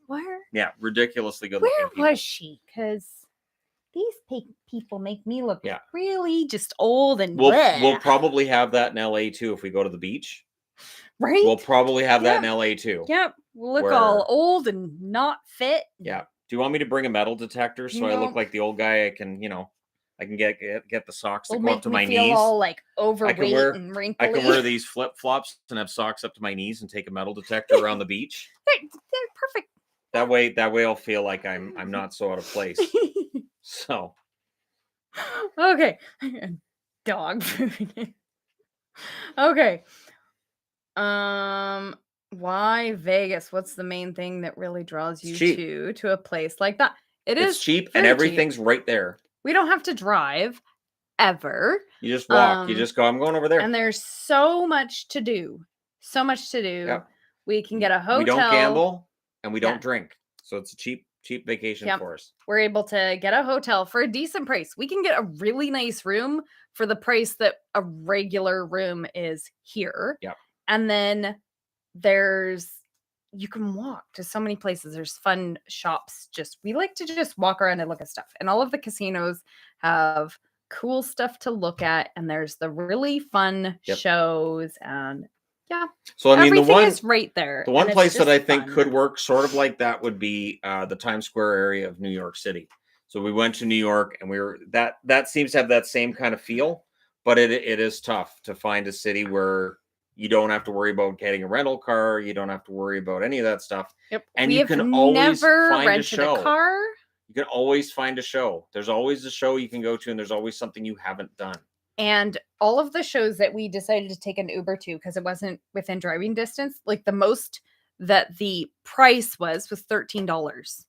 [SPEAKER 4] Where?
[SPEAKER 2] Yeah, ridiculously good-looking people.
[SPEAKER 4] Where was she? Because these people make me look really just old and
[SPEAKER 2] we'll probably have that in LA too if we go to the beach.
[SPEAKER 4] Right?
[SPEAKER 2] We'll probably have that in LA too.
[SPEAKER 4] Yep. We'll look all old and not fit.
[SPEAKER 2] Yeah. Do you want me to bring a metal detector so I look like the old guy? I can get the socks that go up to my knees.
[SPEAKER 4] Feel all like overweight and wrinkly.
[SPEAKER 2] I can wear these flip-flops and have socks up to my knees and take a metal detector around the beach.
[SPEAKER 4] They're perfect.
[SPEAKER 2] That way I'll feel like I'm not so out of place. So
[SPEAKER 4] okay. Dog food. Okay. Why Vegas? What's the main thing that really draws you to a place like that? It's
[SPEAKER 2] cheap and everything's right there.
[SPEAKER 4] We don't have to drive. ever.
[SPEAKER 2] You just walk. You just go, I'm going over there.
[SPEAKER 4] And there's so much to do. So much to do.
[SPEAKER 2] Yep.
[SPEAKER 4] We can get a hotel.
[SPEAKER 2] We don't gamble and we don't drink. So it's a cheap vacation for us.
[SPEAKER 4] We're able to get a hotel for a decent price. We can get a really nice room for the price that a regular room is here.
[SPEAKER 2] Yep.
[SPEAKER 4] And then you can walk to so many places. There's fun shops. We like to just walk around and look at stuff. And all of the casinos have cool stuff to look at. And there's the really fun shows and
[SPEAKER 2] so I mean,
[SPEAKER 4] everything is right there.
[SPEAKER 2] The one place that I think could work sort of like that would be the Times Square area of New York City. So we went to New York, and that seems to have that same kind of feel, but it is tough to find a city where you don't have to worry about getting a rental car. You don't have to worry about any of that stuff.
[SPEAKER 4] Yep.
[SPEAKER 2] And you can always find a show.
[SPEAKER 4] Car.
[SPEAKER 2] You can always find a show. There's always a show you can go to, and there's always something you haven't done.
[SPEAKER 4] And all of the shows that we decided to take an Uber to, because it wasn't within driving distance, like the most that the price was $13.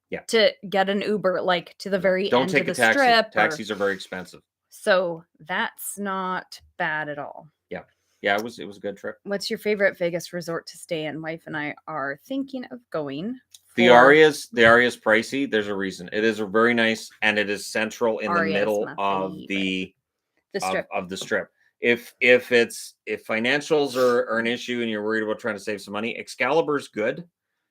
[SPEAKER 2] Yeah.
[SPEAKER 4] To get an Uber, like to the very
[SPEAKER 2] Don't
[SPEAKER 4] end
[SPEAKER 2] take
[SPEAKER 4] of the
[SPEAKER 2] a taxi.
[SPEAKER 4] strip.
[SPEAKER 2] Taxis are very expensive.
[SPEAKER 4] So that's not bad at all.
[SPEAKER 2] Yeah. Yeah, it was a good trip.
[SPEAKER 4] What's your favorite Vegas resort to stay in? Wife and I are thinking of going.
[SPEAKER 2] The Aria's pricey. There's a reason. It is a very nice, and it is central in the middle of the strip. Of the strip. If financials are an issue and you're worried about trying to save some money, Excalibur's good.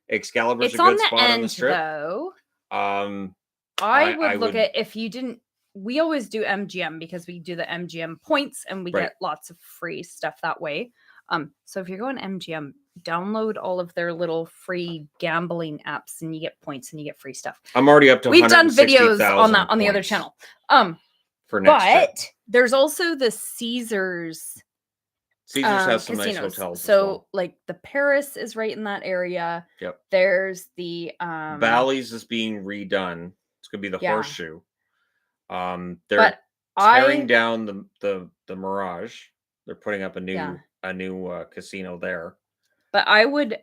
[SPEAKER 2] Excalibur's a good spot on the strip.
[SPEAKER 4] Though.
[SPEAKER 2] I
[SPEAKER 4] would look at if you didn't. We always do MGM because we do the MGM points and we get lots of free stuff that way. So if you're going MGM, download all of their little free gambling apps and you get points and you get free stuff.
[SPEAKER 2] I'm already up to.
[SPEAKER 4] We've done videos on that on the other channel.
[SPEAKER 2] For next trip.
[SPEAKER 4] There's also the Caesars.
[SPEAKER 2] Caesars has some
[SPEAKER 4] casinos.
[SPEAKER 2] nice hotels.
[SPEAKER 4] So like the Paris is right in that area.
[SPEAKER 2] Yep.
[SPEAKER 4] There's the
[SPEAKER 2] Bally's is being redone. It's gonna be the Horseshoe. They're tearing down the Mirage. They're putting up a new casino there.
[SPEAKER 4] But I would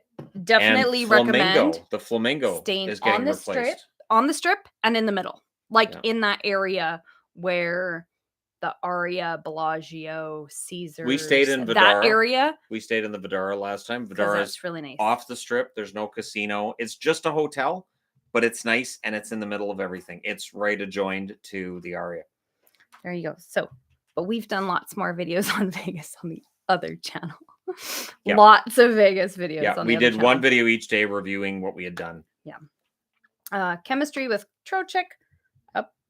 [SPEAKER 4] definitely recommend
[SPEAKER 2] the Flamingo
[SPEAKER 4] staying
[SPEAKER 2] is getting
[SPEAKER 4] on the strip and in the middle, in that area where the Aria, Bellagio, Caesars.
[SPEAKER 2] We stayed in Vidara.
[SPEAKER 4] That area.
[SPEAKER 2] We stayed in the Vidara last time. Vidara is
[SPEAKER 4] really nice.
[SPEAKER 2] Off the strip. There's no casino. It's just a hotel, but it's nice and it's in the middle of everything. It's right adjoined to the Aria.
[SPEAKER 4] There you go. So, but we've done lots more videos on Vegas on the other channel. Lots of Vegas videos.
[SPEAKER 2] Yeah, we did one video each day reviewing what we had done.
[SPEAKER 4] Yeah. Chemistry with Trocheck.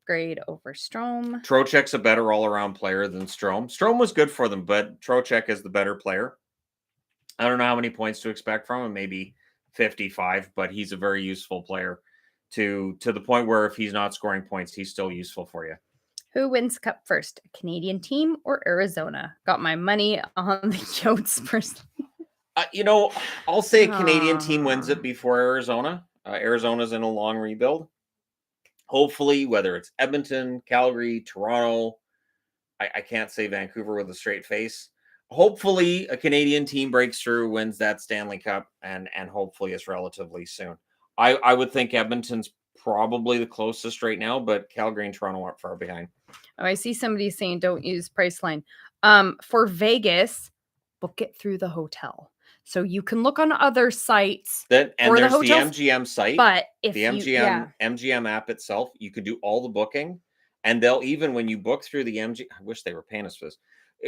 [SPEAKER 4] Upgrade over Strome.
[SPEAKER 2] Trocheck's a better all-around player than Strome. Strome was good for them, but Trocheck is the better player. I don't know how many points to expect from him. Maybe 55, but he's a very useful player to the point where if he's not scoring points, he's still useful for you.
[SPEAKER 4] Who wins Cup first, a Canadian team or Arizona? Got my money on the Yotes personally.
[SPEAKER 2] I'll say a Canadian team wins it before Arizona. Arizona's in a long rebuild. Hopefully, whether it's Edmonton, Calgary, Toronto, I can't say Vancouver with a straight face. Hopefully, a Canadian team breaks through, wins that Stanley Cup, and hopefully it's relatively soon. I would think Edmonton's probably the closest right now, but Calgary and Toronto aren't far behind.
[SPEAKER 4] Oh, I see somebody saying don't use Priceline. For Vegas, book it through the hotel. So you can look on other sites.
[SPEAKER 2] There's the MGM site.
[SPEAKER 4] But if
[SPEAKER 2] the MGM app itself, you could do all the booking. And they'll even, when you book through the I wish they were paying us for this.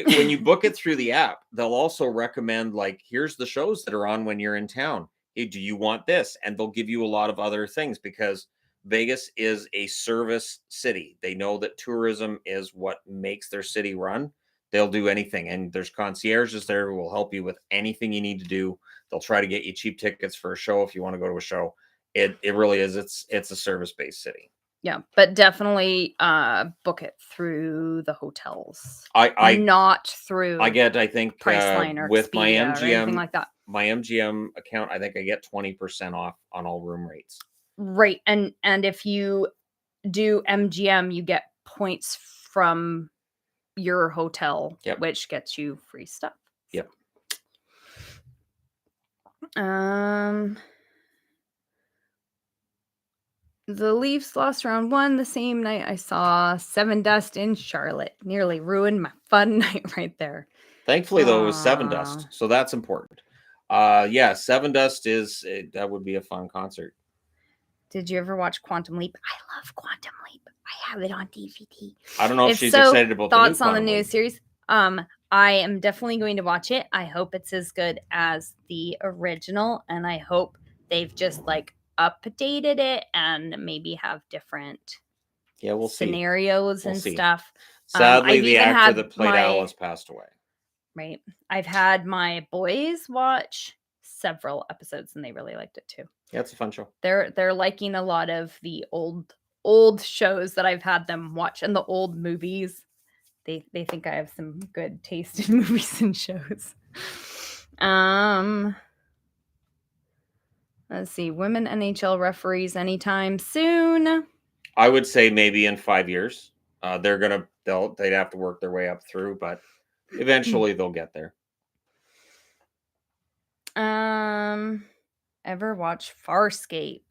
[SPEAKER 2] When you book it through the app, they'll also recommend, like, here's the shows that are on when you're in town. Hey, do you want this? And they'll give you a lot of other things because Vegas is a service city. They know that tourism is what makes their city run. They'll do anything. And there's concierges there who will help you with anything you need to do. They'll try to get you cheap tickets for a show if you want to go to a show. It really is. It's a service-based city.
[SPEAKER 4] Yeah, but definitely book it through the hotels. Not through
[SPEAKER 2] I think
[SPEAKER 4] Priceline or
[SPEAKER 2] with
[SPEAKER 4] Expedia
[SPEAKER 2] my MGM
[SPEAKER 4] or anything like that.
[SPEAKER 2] My MGM account, I think I get 20% off on all room rates.
[SPEAKER 4] Right. And if you do MGM, you get points from your hotel, which gets you free stuff.
[SPEAKER 2] Yep.
[SPEAKER 4] The Leafs lost round 1 the same night I saw Seven Dust in Charlotte. Nearly ruined my fun night right there.
[SPEAKER 2] Thankfully, though, it was Seven
[SPEAKER 4] Aw.
[SPEAKER 2] Dust, so that's important. Yeah, Seven Dust that would be a fun concert.
[SPEAKER 4] Did you ever watch Quantum Leap? I love Quantum Leap. I have it on DVD.
[SPEAKER 2] I don't know if she's
[SPEAKER 4] so,
[SPEAKER 2] excited about
[SPEAKER 4] thoughts
[SPEAKER 2] the
[SPEAKER 4] on the
[SPEAKER 2] Quantum
[SPEAKER 4] new
[SPEAKER 2] Leap.
[SPEAKER 4] series. I am definitely going to watch it. I hope it's as good as the original, and I hope they've just like updated it and maybe have different
[SPEAKER 2] we'll
[SPEAKER 4] scenarios
[SPEAKER 2] see.
[SPEAKER 4] and stuff.
[SPEAKER 2] Sadly,
[SPEAKER 4] I've
[SPEAKER 2] the
[SPEAKER 4] even
[SPEAKER 2] actor
[SPEAKER 4] had
[SPEAKER 2] that played Alice passed away.
[SPEAKER 4] Right. I've had my boys watch several episodes and they really liked it too.
[SPEAKER 2] Yeah, it's a fun show.
[SPEAKER 4] They're liking a lot of the old shows that I've had them watch and the old movies. They think I have some good taste in movies and shows. Let's see. Women NHL referees anytime soon.
[SPEAKER 2] I would say maybe in 5 years. They'd have to work their way up through, but eventually they'll get there.
[SPEAKER 4] Ever watch Farscape?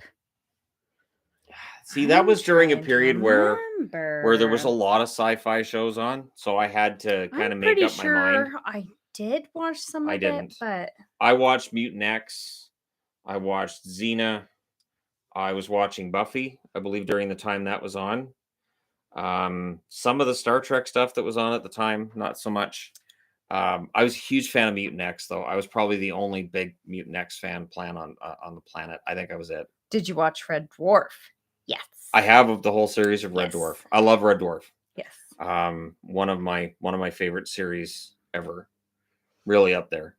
[SPEAKER 2] See, that was during a period where there was a lot of sci-fi shows on, so I had to kind of make up my mind.
[SPEAKER 4] I did watch some of it, but
[SPEAKER 2] I watched Mutant X. I watched Xena. I was watching Buffy, I believe, during the time that was on. Some of the Star Trek stuff that was on at the time, not so much. I was a huge fan of Mutant X, though. I was probably the only big Mutant X fan on the planet. I think I was it.
[SPEAKER 4] Did you watch Red Dwarf? Yes.
[SPEAKER 2] I have the whole series of Red Dwarf. I love Red Dwarf.
[SPEAKER 4] Yes.
[SPEAKER 2] One of my favorite series ever. Really up there.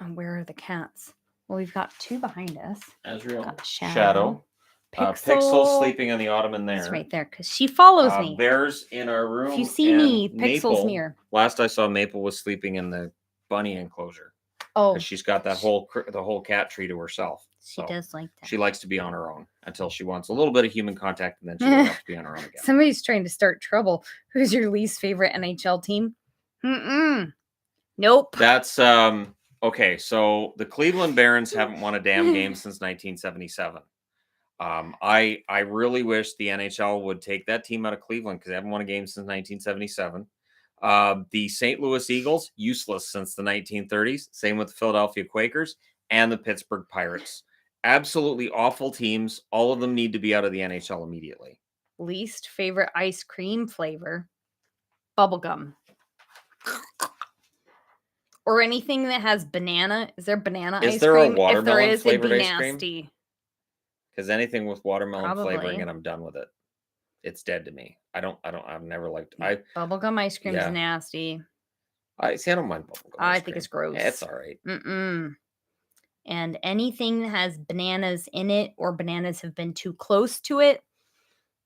[SPEAKER 4] And where are the cats? Well, we've got 2 behind us.
[SPEAKER 2] Ezreal.
[SPEAKER 4] Got
[SPEAKER 2] Shadow. Pixel sleeping on the ottoman there.
[SPEAKER 4] It's right there because she follows me.
[SPEAKER 2] Bear's in our room.
[SPEAKER 4] If you see me, Pixel's near.
[SPEAKER 2] Last I saw, Maple was sleeping in the bunny enclosure.
[SPEAKER 4] Oh,
[SPEAKER 2] she's got the whole cat tree to herself.
[SPEAKER 4] She does like that.
[SPEAKER 2] She likes to be on her own until she wants a little bit of human contact, and then she will have to be on her own again.
[SPEAKER 4] Somebody's trying to start trouble. Who's your least favorite NHL team? Nope.
[SPEAKER 2] That's okay. So the Cleveland Barons haven't won a damn game since 1977. I really wish the NHL would take that team out of Cleveland because they haven't won a game since 1977. The St. Louis Eagles, useless since the 1930s. Same with the Philadelphia Quakers and the Pittsburgh Pirates. Absolutely awful teams. All of them need to be out of the NHL immediately.
[SPEAKER 4] Least favorite ice cream flavor? Bubblegum. Or anything that has banana. Is there banana ice cream?
[SPEAKER 2] Is there a watermelon
[SPEAKER 4] if there is,
[SPEAKER 2] flavored
[SPEAKER 4] it'd be
[SPEAKER 2] ice cream?
[SPEAKER 4] nasty.
[SPEAKER 2] Because anything with watermelon flavoring,
[SPEAKER 4] Probably.
[SPEAKER 2] and I'm done with it. It's dead to me. I've never liked.
[SPEAKER 4] Bubblegum ice cream is nasty.
[SPEAKER 2] I don't mind bubblegum.
[SPEAKER 4] I think it's gross.
[SPEAKER 2] Yeah, it's all right.
[SPEAKER 4] And anything that has bananas in it or bananas have been too close to it,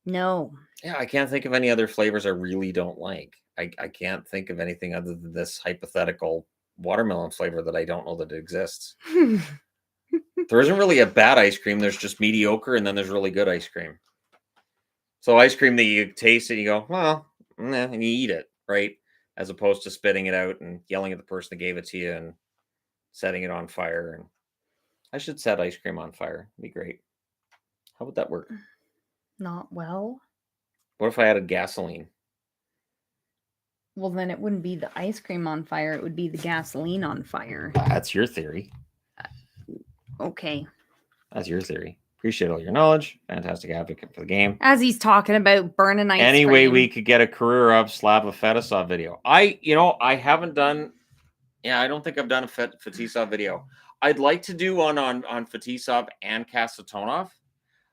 [SPEAKER 4] no.
[SPEAKER 2] Yeah, I can't think of any other flavors I really don't like. I can't think of anything other than this hypothetical watermelon flavor that I don't know that it exists. There isn't really a bad ice cream. There's just mediocre, and then there's really good ice cream. So ice cream that you taste it, you go, well, and you eat it, right? As opposed to spitting it out and yelling at the person that gave it to you and setting it on fire. And I should set ice cream on fire. It'd be great. How would that work?
[SPEAKER 4] Not well.
[SPEAKER 2] What if I added gasoline?
[SPEAKER 4] Well, then it wouldn't be the ice cream on fire. It would be the gasoline on fire.
[SPEAKER 2] That's your theory.
[SPEAKER 4] Okay.
[SPEAKER 2] That's your theory. Appreciate all your knowledge. Fantastic advocate for the game.
[SPEAKER 4] As he's talking about burning ice cream.
[SPEAKER 2] Anyway, we could get a career up slap a Fetisov video. I haven't done. Yeah, I don't think I've done a Fetisov video. I'd like to do one on Fetisov and Kasatonov.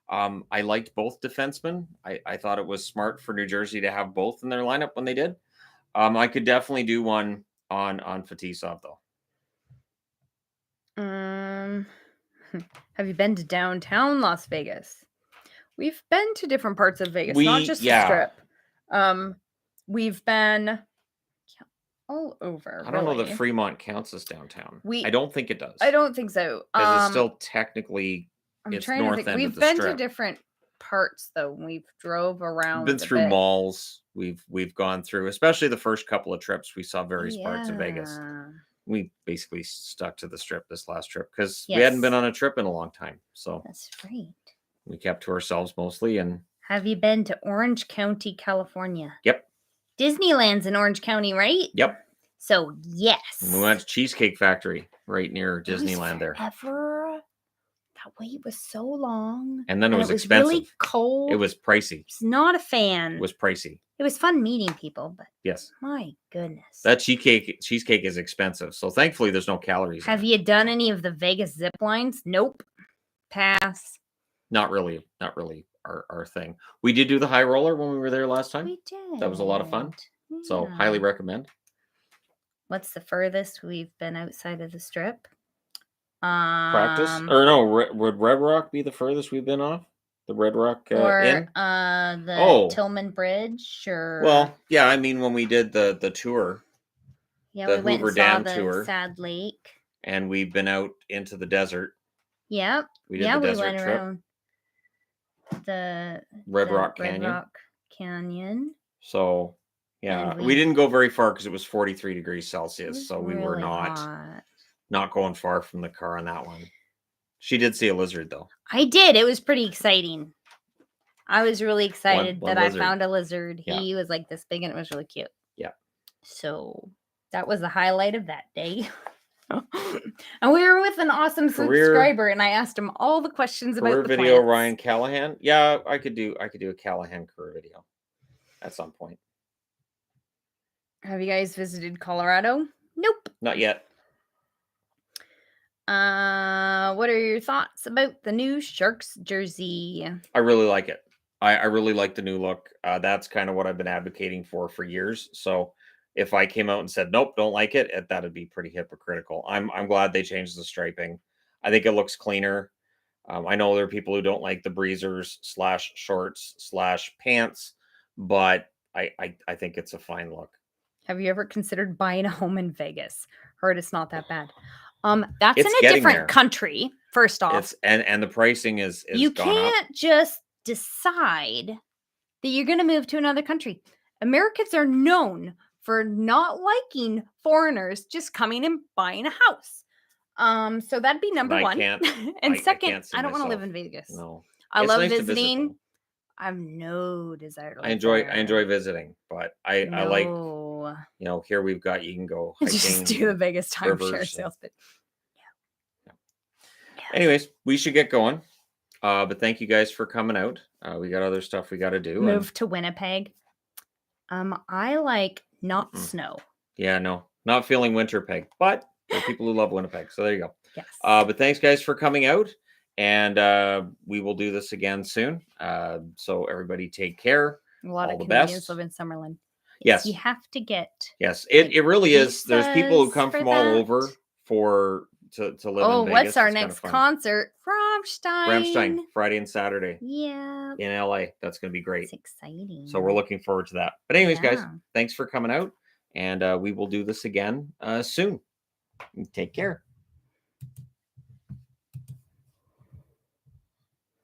[SPEAKER 2] I liked both defensemen. I thought it was smart for New Jersey to have both in their lineup when they did. I could definitely do one on Fetisov though.
[SPEAKER 4] Have you been to downtown Las Vegas? We've been to different parts of Vegas, not just the Strip. We've been all over.
[SPEAKER 2] I don't know that Fremont counts as downtown. I don't think it does.
[SPEAKER 4] I don't think so.
[SPEAKER 2] Because it's still technically
[SPEAKER 4] I'm trying to think. We've been to different parts though. We've drove around.
[SPEAKER 2] We've been through malls. We've gone through, especially the first couple of trips. We saw various parts of Vegas. We basically stuck to the Strip this last trip because we hadn't been on a trip in a long time. So
[SPEAKER 4] that's right.
[SPEAKER 2] we kept to ourselves mostly. And
[SPEAKER 1] Have you been to Orange County, California?
[SPEAKER 2] yep.
[SPEAKER 1] Disneyland's in Orange County, right?
[SPEAKER 2] Yep.
[SPEAKER 1] So yes.
[SPEAKER 2] And we went to Cheesecake Factory right near
[SPEAKER 1] It was
[SPEAKER 2] Disneyland there.
[SPEAKER 1] forever. That wait was so long.
[SPEAKER 2] And then it was
[SPEAKER 1] really
[SPEAKER 2] expensive.
[SPEAKER 1] cold.
[SPEAKER 2] It was pricey.
[SPEAKER 1] I was not a fan.
[SPEAKER 2] It was pricey.
[SPEAKER 1] It was fun meeting people, but
[SPEAKER 2] Yes.
[SPEAKER 1] my goodness.
[SPEAKER 2] That cheesecake is expensive. So thankfully there's no calories.
[SPEAKER 1] Have you done any of the Vegas zip lines? Nope. Pass.
[SPEAKER 2] Not really our thing. We did do the high roller when we were there last time.
[SPEAKER 1] We did.
[SPEAKER 2] That was a lot of fun. So
[SPEAKER 1] Yeah.
[SPEAKER 2] highly recommend.
[SPEAKER 1] What's the furthest we've been outside of the strip?
[SPEAKER 2] Practice or no? Would Red Rock be the furthest we've been off? The Red Rock
[SPEAKER 1] or
[SPEAKER 2] Inn?
[SPEAKER 1] the Tillman Bridge, or
[SPEAKER 2] well, yeah. I mean, when we did the tour,
[SPEAKER 1] yeah,
[SPEAKER 2] the
[SPEAKER 1] we went
[SPEAKER 2] Hoover
[SPEAKER 1] and saw
[SPEAKER 2] Dam
[SPEAKER 1] the
[SPEAKER 2] tour.
[SPEAKER 1] Sad Lake.
[SPEAKER 2] And we've been out into the desert.
[SPEAKER 1] Yep.
[SPEAKER 2] We did
[SPEAKER 1] yeah,
[SPEAKER 2] the
[SPEAKER 1] we
[SPEAKER 2] desert
[SPEAKER 1] went
[SPEAKER 2] trip.
[SPEAKER 1] around the
[SPEAKER 2] Red Rock
[SPEAKER 1] Canyon.
[SPEAKER 2] So yeah,
[SPEAKER 1] And
[SPEAKER 2] we didn't go very far because it was 43 degrees
[SPEAKER 1] It
[SPEAKER 2] Celsius.
[SPEAKER 1] was
[SPEAKER 2] So we were
[SPEAKER 1] really
[SPEAKER 2] not
[SPEAKER 1] hot.
[SPEAKER 2] going far from the car on that one. She did see a lizard though.
[SPEAKER 1] I did. It was pretty exciting. I was really excited
[SPEAKER 2] one
[SPEAKER 1] that
[SPEAKER 2] lizard.
[SPEAKER 1] I found a lizard.
[SPEAKER 2] Yeah.
[SPEAKER 1] He was like this big and it was really cute.
[SPEAKER 2] Yeah.
[SPEAKER 1] So that was the highlight of that day. And we were with an awesome
[SPEAKER 2] Career-
[SPEAKER 1] subscriber, and I asked him all the questions
[SPEAKER 2] Career
[SPEAKER 1] about the
[SPEAKER 2] video,
[SPEAKER 1] plants.
[SPEAKER 2] Ryan Callahan. Yeah, I could do a Callahan career video at some point.
[SPEAKER 1] Have you guys visited Colorado? Nope.
[SPEAKER 2] Not yet.
[SPEAKER 1] What are your thoughts about the new Sharks jersey?
[SPEAKER 2] I really like it. I really like the new look. That's kind of what I've been advocating for years. So if I came out and said nope, don't like it, that'd be pretty hypocritical. I'm glad they changed the striping. I think it looks cleaner. I know there are people who don't like the breezers / shorts / pants, but I think it's a fine look.
[SPEAKER 4] Have you ever considered buying a home in Vegas? Heard it's not that bad. That's
[SPEAKER 2] It's
[SPEAKER 4] in a
[SPEAKER 2] getting
[SPEAKER 4] different
[SPEAKER 2] there.
[SPEAKER 4] country. First off,
[SPEAKER 2] It's and the pricing is
[SPEAKER 1] You
[SPEAKER 2] gone up.
[SPEAKER 1] can't just decide that you're going to move to another country.
[SPEAKER 4] Americans are known for not liking foreigners just coming and buying a house. So that'd be number
[SPEAKER 2] I
[SPEAKER 4] one.
[SPEAKER 2] can't-
[SPEAKER 4] And
[SPEAKER 2] I
[SPEAKER 4] second,
[SPEAKER 2] can't see
[SPEAKER 4] I don't want to live
[SPEAKER 2] myself.
[SPEAKER 4] in Vegas.
[SPEAKER 2] No.
[SPEAKER 4] I
[SPEAKER 2] It's
[SPEAKER 4] love
[SPEAKER 2] nice to visit,
[SPEAKER 4] visiting.
[SPEAKER 2] though.
[SPEAKER 4] I have no desire to
[SPEAKER 2] I
[SPEAKER 4] live
[SPEAKER 2] enjoy
[SPEAKER 4] there.
[SPEAKER 2] visiting, but I like,
[SPEAKER 4] No.
[SPEAKER 2] here we've got, you can go hiking.
[SPEAKER 4] Just do the Vegas timeshare
[SPEAKER 2] rivers,
[SPEAKER 4] sales pitch.
[SPEAKER 2] Anyways, we should get going. But thank you guys for coming out. We got other stuff we got to do.
[SPEAKER 4] Move to Winnipeg. I like not
[SPEAKER 2] Mm-mm.
[SPEAKER 4] snow.
[SPEAKER 2] Yeah, no, not feeling winter peg, but there are people who love Winnipeg. So there you go.
[SPEAKER 4] Yes.
[SPEAKER 2] But thanks guys for coming out, and we will do this again soon. So everybody take care.
[SPEAKER 4] A lot
[SPEAKER 2] all
[SPEAKER 4] of
[SPEAKER 2] the
[SPEAKER 4] Canadians
[SPEAKER 2] best.
[SPEAKER 4] live in Summerlin.
[SPEAKER 2] Yes.
[SPEAKER 1] You have to get.
[SPEAKER 2] Yes, it really is. There's people who
[SPEAKER 1] visas
[SPEAKER 2] come
[SPEAKER 1] for
[SPEAKER 2] from all
[SPEAKER 1] that.
[SPEAKER 2] over to live
[SPEAKER 1] Oh,
[SPEAKER 2] in Vegas.
[SPEAKER 1] what's our
[SPEAKER 2] It's kinda
[SPEAKER 1] next
[SPEAKER 2] fun.
[SPEAKER 1] concert? Rammstein.
[SPEAKER 2] Rammstein, Friday and Saturday
[SPEAKER 1] Yeah.
[SPEAKER 2] in LA. That's going to be great.
[SPEAKER 1] It's exciting.
[SPEAKER 2] So we're looking forward to that. But anyways, guys,
[SPEAKER 1] Yeah.
[SPEAKER 2] thanks for coming out, and we will do this again soon. Take care.